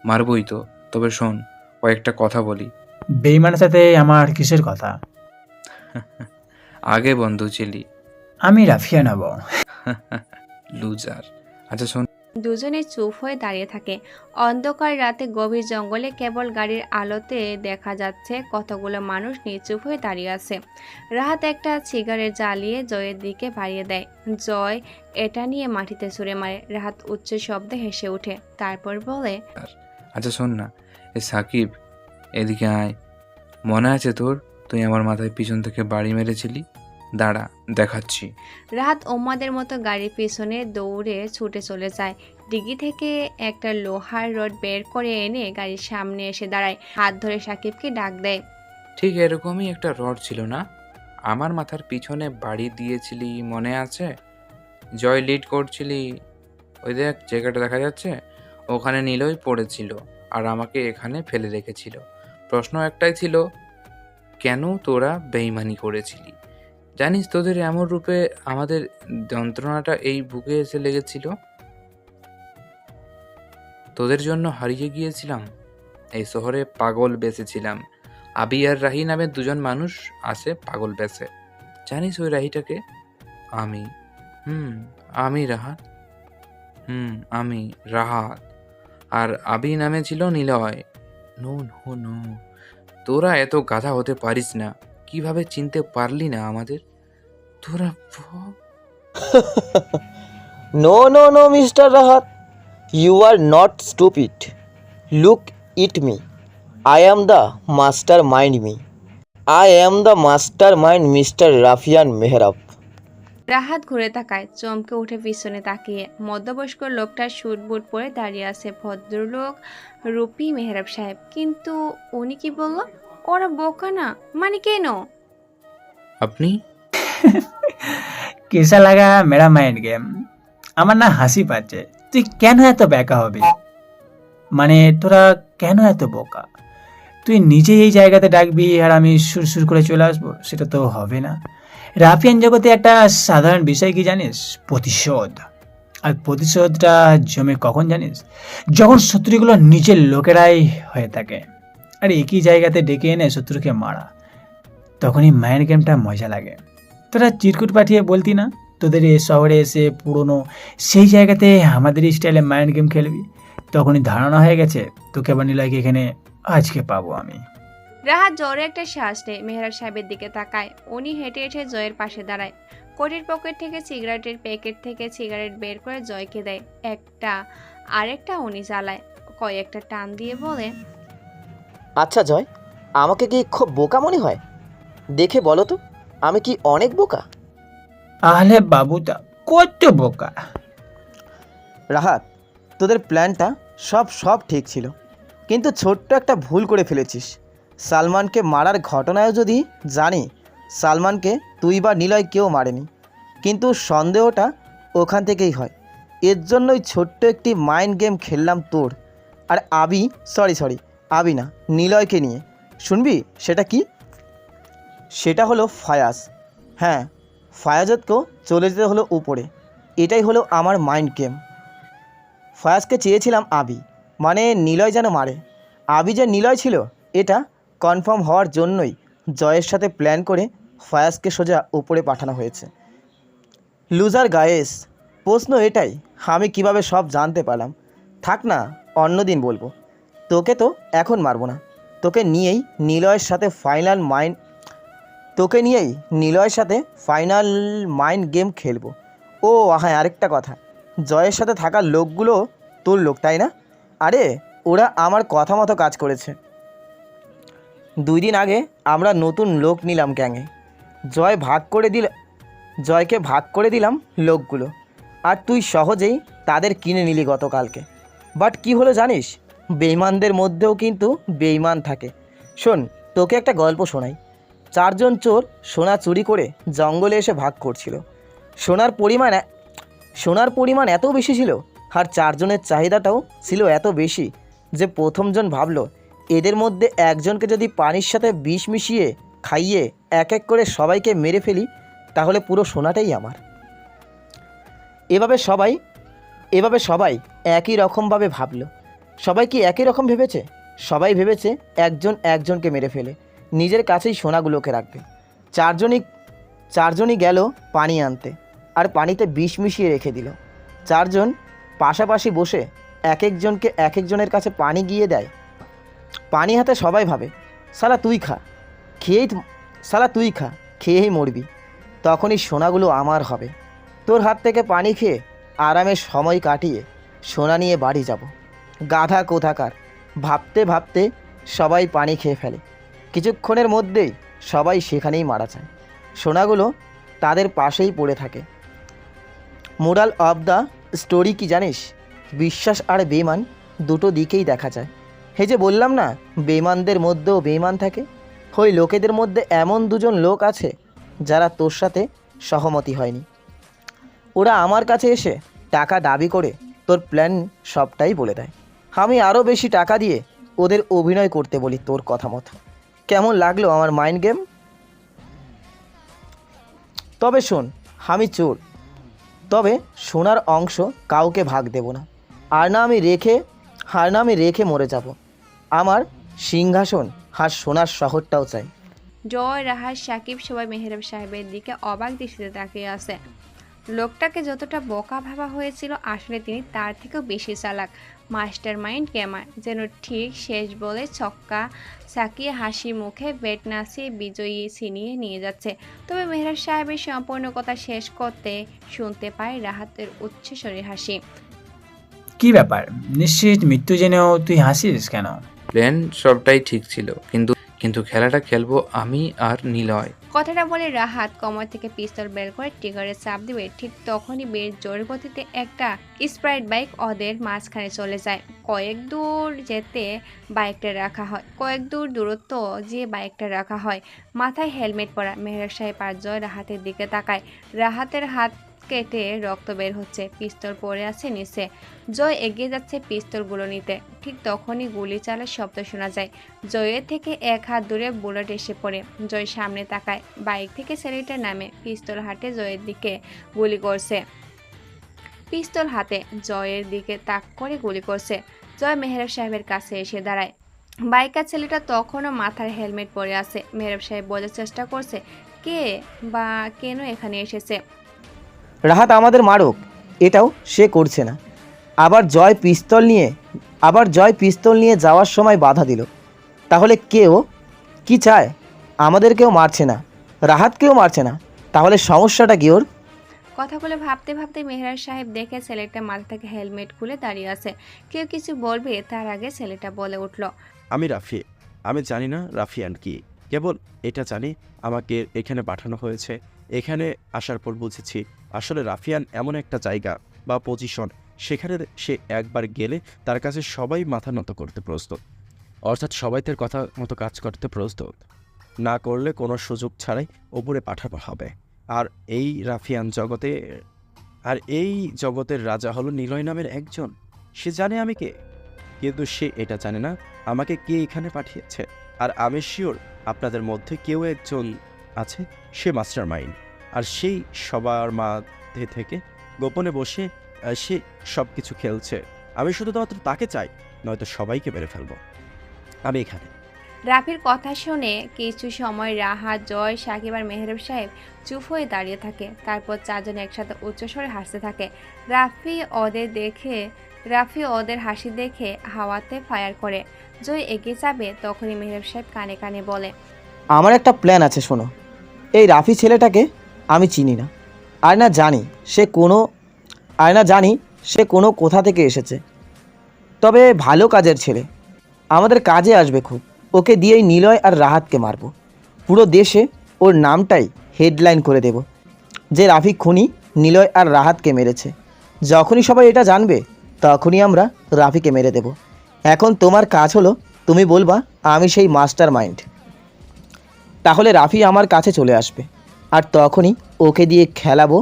মারবই তো। তবে শোন, কয়েকটা কথা বলি। বেইমানের সাথে আমার কিসের কথা? আগে বন্ধু ছিলি। আমি রাফিয়ান হব। লুজার। আচ্ছা শোন। দুজনে চুপ হয়ে দাঁড়িয়ে থাকে। অন্ধকার রাতে গভীর জঙ্গলে কেবল গাড়ির আলোতে দেখা যাচ্ছে কতগুলো মানুষ নিচুপ হয়ে দাঁড়িয়ে আছে। রাহাত একটা সিগারেট জ্বালিয়ে জয়ের দিকে বাড়িয়ে দেয়। জয় এটা নিয়ে মাটিতে ছুঁড়ে মারে। রাহাত উচ্চ শব্দে হেসে ওঠে, তারপর বলে, আচ্ছা শোন না, এ সাকিব, এদিকে আয়। মনে আছে তোর, তুই আমার মাথায় পিছন থেকে বাড়ি মেরেছিলি? দাঁড়া, দেখাচ্ছি। রাহাত ওম্মাদের মতো গাড়ির পিছনে দৌড়ে ছুটে চলে যায়। ডিগি থেকে একটা লোহার রড বের করে এনে গাড়ির সামনে এসে দাঁড়ায়। হাত ধরে সাকিবকে ডাক দেয়, ঠিক এরকমই একটা রড ছিল না? আমার মাথার পিছনে বাড়ি দিয়েছিলি, মনে আছে? জয় লিড করছিলি। ওই দেখ, জায়গাটা দেখা যাচ্ছে, ওখানে নীলই পড়েছিল আর আমাকে এখানে ফেলে রেখেছিল। প্রশ্ন একটাই ছিল, কেন তোরা বেইমানি করেছিলি? জানিস তোদের এমন রূপে আমাদের যন্ত্রণাটা এই বুকে এসে লেগেছিল? তোদের জন্য হারিয়ে গিয়েছিলাম। এই শহরে পাগল বেসেছিলাম। আবি আর রাহি নামে দুজন মানুষ আছে পাগল বেসে। জানিস ওই রাহিটাকে? আমি আমি রাহাত। আমি রাহাত। আর আবি নামে ছিল নিলয়। নো নো নো, তোরা এত গাধা হতে পারিস না। কিভাবে চিনতে পারলি না আমাদের? তোরা no no no mister Rahat, you are not stupid. Look at me, I am the mastermind me. I am the mastermind mister Rafian Mehrab. Rahat ঘুরে তাকায়, চমকে উঠে পিছনে তাকিয়ে। মধ্যবয়স্ক লোকটা স্যুট বুট পরে দাঁড়িয়ে আছে। ভদ্রলোক রূপী মেহরাব সাহেব। কিন্তু উনি কি বলল? ওরা বোকা না, মানে কেন? আপনি कैसा লাগা মেরা মাইন্ড গেম? আমার না হাসি পাচ্ছে। তুই কেন এত বেকা হবি? মানে তোরা কেন এত বোকা? তুই নিজেই এই জায়গাতে ডাকবি আর আমি সুর করে চলে আসবো, সেটা তো হবে না। রাফিয়ান জগতে একটা সাধারণ বিষয় কি জানিস? প্রতিশোধ। আর প্রতিশোধটা জমে কখন জানিস? যখন শত্রুগুলো নিজের লোকেরাই হয়ে থাকে আর একই জায়গাতে ডেকে এনে শত্রুকে মারা, তখনই মাইন্ড গেমটা মজা লাগে। তোরা চিরকুট পাঠিয়ে বলতি না তোদের এ শহরে এসে পুরনো সেই জায়গাতে আমাদের স্টাইলে মাইন্ড গেম খেলবি, তখনই ধারণা হয়ে গেছে তোকে আবার নিলয়কে এখানে আজকে পাবো আমি। রাহাত জোরে একটা শ্বাস নেয়, মেহরাব সাহেবের দিকে তাকায়। উনি হেঁটে হেঁটে জয়ের পাশে দাঁড়ায়। কোটির পকেট থেকে সিগারেটের প্যাকেট থেকে সিগারেট বের করে জয়কে দেয়। একটা আরেকটা উনি জ্বালায়, কয়েকটা টান দিয়ে বলে, আচ্ছা জয়, আমাকে কি খুব বোকা মনে হয়? দেখে বলো তো, আমি কি অনেক বোকা? আহলে বাবুটা কত বোকা। রাহাত, তোদের প্ল্যানটা সব ঠিক ছিল, কিন্তু ছোট্ট একটা ভুল করে ফেলেছিস। সালমানকে মারার ঘটনায়ও যদি জানি সালমানকে তুই বা নিলয় কেউ মারেনি, কিন্তু সন্দেহটা ওখান থেকেই হয়। এর জন্যই ছোট্ট একটি মাইন্ড গেম খেললাম তোর আর আবি না, নিলয়কে নিয়ে। শুনবি সেটা কি? সেটা হলো ফায়াজ। হ্যাঁ, ফায়াজতকেও চলে যেতে হলো উপরে। এটাই হলো আমার মাইন্ড গেম। ফায়াজকে চেয়েছিলাম আবি, মানে নিলয় যেন মারে। আবি যে নিলয় ছিল এটা কনফার্ম হওয়ার জন্যই জয়ের সাথে প্ল্যান করে ফায়াজকে সোজা উপরে পাঠানো হয়েছে। লুজার গায়েস, প্রশ্ন এটাই, আমি কিভাবে সব জানতে পারলাম? থাক না, অন্যদিন বলবো। তোকে তো এখন মারবো না, তোকে নিয়েই নিলয়ের সাথে ফাইনাল মাইন্ড গেম খেলবো। ও হ্যাঁ, আরেকটা কথা, জয়ের সাথে থাকা লোকগুলো তোর লোক তাই না? আরে ওরা আমার কথা মতো কাজ করেছে। 2 দিন আগে আমরা নতুন লোক নিলাম গ্যাংয়ে। জয়কে ভাগ করে দিলাম লোকগুলো, আর তুই সহজেই তাদের কিনে নিলি গতকালকে। বাট কি হলো জানিস? বেঈমানদের মধ্যেও কিন্তু বেঈমান থাকে। শোন, তোকে একটা গল্প শোনাই। 4 জন চোর সোনা চুরি করে জঙ্গলে এসে ভাগ করছিল। সোনার পরিমাণ এত বেশি ছিল আর 4 জনের চাহিদাটাও ছিল এত বেশি যে প্রথমজন ভাবল এদের মধ্যে একজনকে যদি পানির সাথে বিষ মিশিয়ে খাইয়ে এক এক করে সবাইকে মেরে ফেলি তাহলে পুরো সোনাটাই আমার। এভাবে সবাই একই রকমভাবে ভাবল। সবাই কি একই রকম ভেবেছে? সবাই ভেবেছে একজন একজনকে মেরে ফেলে নিজের কাছেই সোনাগুলোকে রাখবে। 4 জনই গেল পানি আনতে আর পানিতে বিষ মিশিয়ে রেখে দিল। 4 জন পাশাপাশি বসে এক একজনের কাছে পানি গিয়ে দেয়। পানি হাতে সবাই ভাবে শালা তুই খা, খেয়েই মরবি, তখনই সোনাগুলো আমার হবে। তোর হাত থেকে পানি খেয়ে আরামে সময় কাটিয়ে সোনা নিয়ে বাড়ি যাব। গাধা কোথাকার! ভাবতে ভাবতে সবাই পানি খেয়ে ফেলে। কিছুক্ষণের মধ্যেই সবাই সেখানেই মারা যায়। সোনাগুলো তাদের পাশেই পড়ে থাকে। মোরাল অফ দ্য স্টোরি কি জানিস? বিশ্বাস আর বেঈমান দুটো দিকেই দেখা যায়। হে যে বললাম না, বেঈমানদের মধ্যেও বেঈমান থাকে। ওই লোকেদের মধ্যে এমন 2 জন লোক আছে যারা তোর সাথে সহমতি হয়নি। ওরা আমার কাছে এসে টাকা দাবি করে তোর প্ল্যান সবটাই বলে দেয়। আমি আরও বেশি টাকা দিয়ে ওদের অভিনয় করতে বলি তোর কথা মতো। কেমন লাগলো আমার মাইন্ড গেম? তবে শোন, আমি চোর, তবে সোনার অংশ কাউকে ভাগ দেব না। আর না আমি রেখে মরে যাব। আমার সিংহাসন আর সোনার শহরটাও চাই। জয়, রাহাত, সাকিব সবাই মেহরাব সাহেবের দিকে অবাক দৃষ্টিতে তাকিয়ে আছে। লোকটাকে যতটা বোকা ভাবা হয়েছিল আসলে তিনি তার থেকেও বেশি চালাক, মাস্টার মাইন্ড গেমার। যেন ঠিক শেষ বলে ছক্কা সাকিয়ে হাসি মুখে ব্যাট নাচিয়ে বিজয়ী ছিনিয়ে নিয়ে যাচ্ছে। তবে মেহরাব সাহেবের সম্পূর্ণ কথা শেষ করতে শুনতে পায় রাহাতের উচ্চস্বরে হাসি। কি ব্যাপার? নিশ্চিত মৃত্যু জেনেও তুই হাসিস কেন? প্ল্যান সবটাই ঠিক ছিল, কিন্তু খেলাটা খেলবো আমি আর নিলয়। কথাটা বলে রাহাত কোমর থেকে পিস্তল বের করে ট্রিগারে চাপ দিবে, ঠিক তখনই বেশ জোর গতিতে একটা স্প্রাইট বাইক ওদের মাঝখানে চলে যায়। কয়েক দূর যেতে বাইকটা রাখা হয়, কয়েক দূর দূরত্ব যে বাইকটা রাখা হয়। মাথায় হেলমেট পরা মেহরাব সাহেব আর জয় রাহাতের দিকে তাকায়। রাহাতের হাত কেটে রক্ত বের হচ্ছে, পিস্তল পড়ে আছে নিচে। জয় এগিয়ে যাচ্ছে পিস্তলগুলো নিতে, ঠিক তখনই গুলি চালার শব্দ শোনা যায়। জয়ের থেকে এক হাত দূরে বুলেট এসে পড়ে। জয় সামনে তাকায়, বাইক থেকে ছেলেটা নামে পিস্তল হাতে জয়ের দিকে গুলি করছে। পিস্তল হাতে জয়ের দিকে তাক করে গুলি করছে। জয় মেহরাব সাহেবের কাছে এসে দাঁড়ায়। বাইকার ছেলেটা তখনও মাথার হেলমেট পরে আছে। মেহরাব সাহেব বোঝার চেষ্টা করছে কে বা কেন এখানে এসেছে। রাহাত আমাদের মারুক, এটাও সে করছে না। আবার জয় পিস্তল নিয়ে যাওয়ার সময় বাধা দিল। তাহলে কেউ কি চায়? আমাদেরকেও মারছে না, রাহাতকেও মারছে না, তাহলে সমস্যাটা কি ওর? কথাগুলো ভাবতে ভাবতে মেহরাব সাহেব দেখে ছেলেটা মাথা থেকে হেলমেট খুলে দাঁড়িয়ে আছে। কেউ কিছু বলবে তার আগে ছেলেটা বলে উঠল, আমি রাফি। আমি জানি না রাফিয়ান কি, কেবল এটা জানি আমাকে এখানে পাঠানো হয়েছে। এখানে আসার পর বুঝেছি আসলে রাফিয়ান এমন একটা জায়গা বা পজিশন, সেখানে সে একবার গেলে তার কাছে সবাই মাথা নত করতে প্রস্তুত, অর্থাৎ সবাই তার কথা মতো কাজ করতে প্রস্তুত, না করলে কোনো সুযোগ ছাড়াই ওপরে পাঠানো হবে। আর এই জগতের রাজা হলো নিলয় নামের একজন। সে জানে আমি কে, কিন্তু সে এটা জানে না আমাকে কে এখানে পাঠিয়েছে। আর আমি শিওর আপনাদের মধ্যে কেউ একজন আছে, সে মাস্টার মাইন্ড। আর সেই সবার মাঝে থেকে গোপনে বসে সে সব কিছু খেলছে। আমি শুধুমাত্র তাকে চাই, নয়তো সবাইকে মেরে ফেলবো। আমি এখানে। রাফির কথা শুনে কিছু সময় রাহাত, জয়, সাকিব আর মেহরাব সাহেব চুপ হয়ে দাঁড়িয়ে থাকে। তারপর চারজন একসাথে উচ্চস্বরে হাসতে থাকে। রাফি ওদের হাসি দেখে হাওয়াতে ফায়ার করে। জয় এগিয়ে যাবে, তখনই মেহরাব সাহেব কানে কানে বলে, আমার একটা প্ল্যান আছে, শোনো। এই রাফি ছেলেটাকে আমি চিনি না, আর না জানি সে কোনো কোথা থেকে এসেছে। তবে ভালো কাজের ছেলে, আমাদের কাজে আসবে খুব। ওকে দিয়েই নিলয় আর রাহাতকে মারবো। পুরো দেশে ওর নামটাই হেডলাইন করে দেব যে রাফি খুনি নিলয় আর রাহাতকে মেরেছে। যখনই সবাই এটা জানবে তখনই আমরা রাফিকে মেরে দেব। এখন তোমার কাজ হলো, তুমি বলবা আমি সেই মাস্টার মাইন্ড। তাহলে রাফি আমার কাছে চলে আসবে, আর তখনই ওকে দিয়ে খেলবো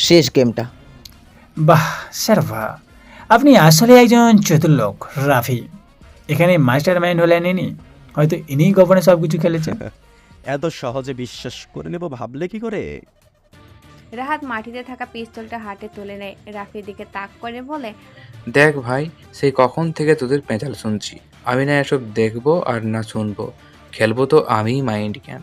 শেষ গেমটা। বাহ স্যার, বাহ! আপনি আসলে একজন চতুর লোক, রাফি। এখানে মাস্টার মাইন্ড হলেন ইনি। হয়তো ইনি গোপনে সব কিছু খেলেছেন। এত সহজে বিশ্বাস করে নেব ভাবলে কি করে? রাহাত মাটিতে থাকা পিস্তলটা হাতে তুলে নেয়, রাফির দিকে তাক করে বলে, দেখ ভাই, সেই কখন থেকে তোদের পেঁচাল শুনছি। আমি না এসব দেখবো আর না শুনবো, খেলবো তো আমি মাইন্ড গেম।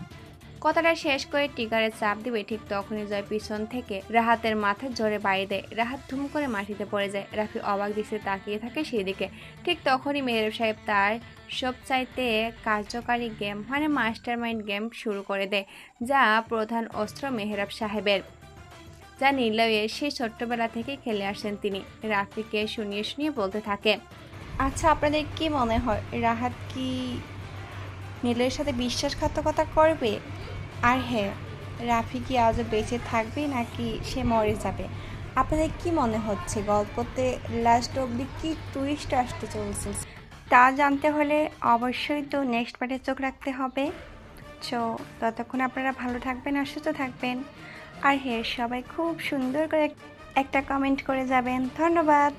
কথাটা শেষ করে টিকারে চাপ দিবে, ঠিক তখনই জয় পিছন থেকে রাহাতের মাথায় জোরে বাড়ি দেয়। রাহাত ধুম করে মাটিতে পড়ে যায়। রাফি অবাক দৃষ্টিতে তাকিয়ে থাকে সেদিকে। ঠিক তখনই মেহরাব সাহেব তার সবচাইতে কার্যকারী গেম মানে মাস্টার মাইন্ড গেম শুরু করে দেয়, যা প্রধান অস্ত্র মেহরাব সাহেবের, যা নিলয়ের সেই ছোট্টবেলা থেকে খেলে আসেন তিনি। রাফিকে শুনিয়ে বলতে থাকে, আচ্ছা আপনাদের কি মনে হয় রাহাত কি নীলের সাথে বিশ্বাসঘাতকতা করবে? আর হ্যাঁ, রাফি কি আজও বেঁচে থাকবে নাকি সে মরে যাবে? আপনাদের কি মনে হচ্ছে গল্পতে লাস্ট অবধি কি টুইস্ট আসতে চলছে? তা জানতে হলে অবশ্যই তো নেক্সট পার্টে চোখ রাখতে হবে। সো ততক্ষণ আপনারা ভালো থাকবেন আর সুস্থ থাকবেন। আর হ্যাঁ, সবাই খুব সুন্দর করে একটা কমেন্ট করে যাবেন। ধন্যবাদ।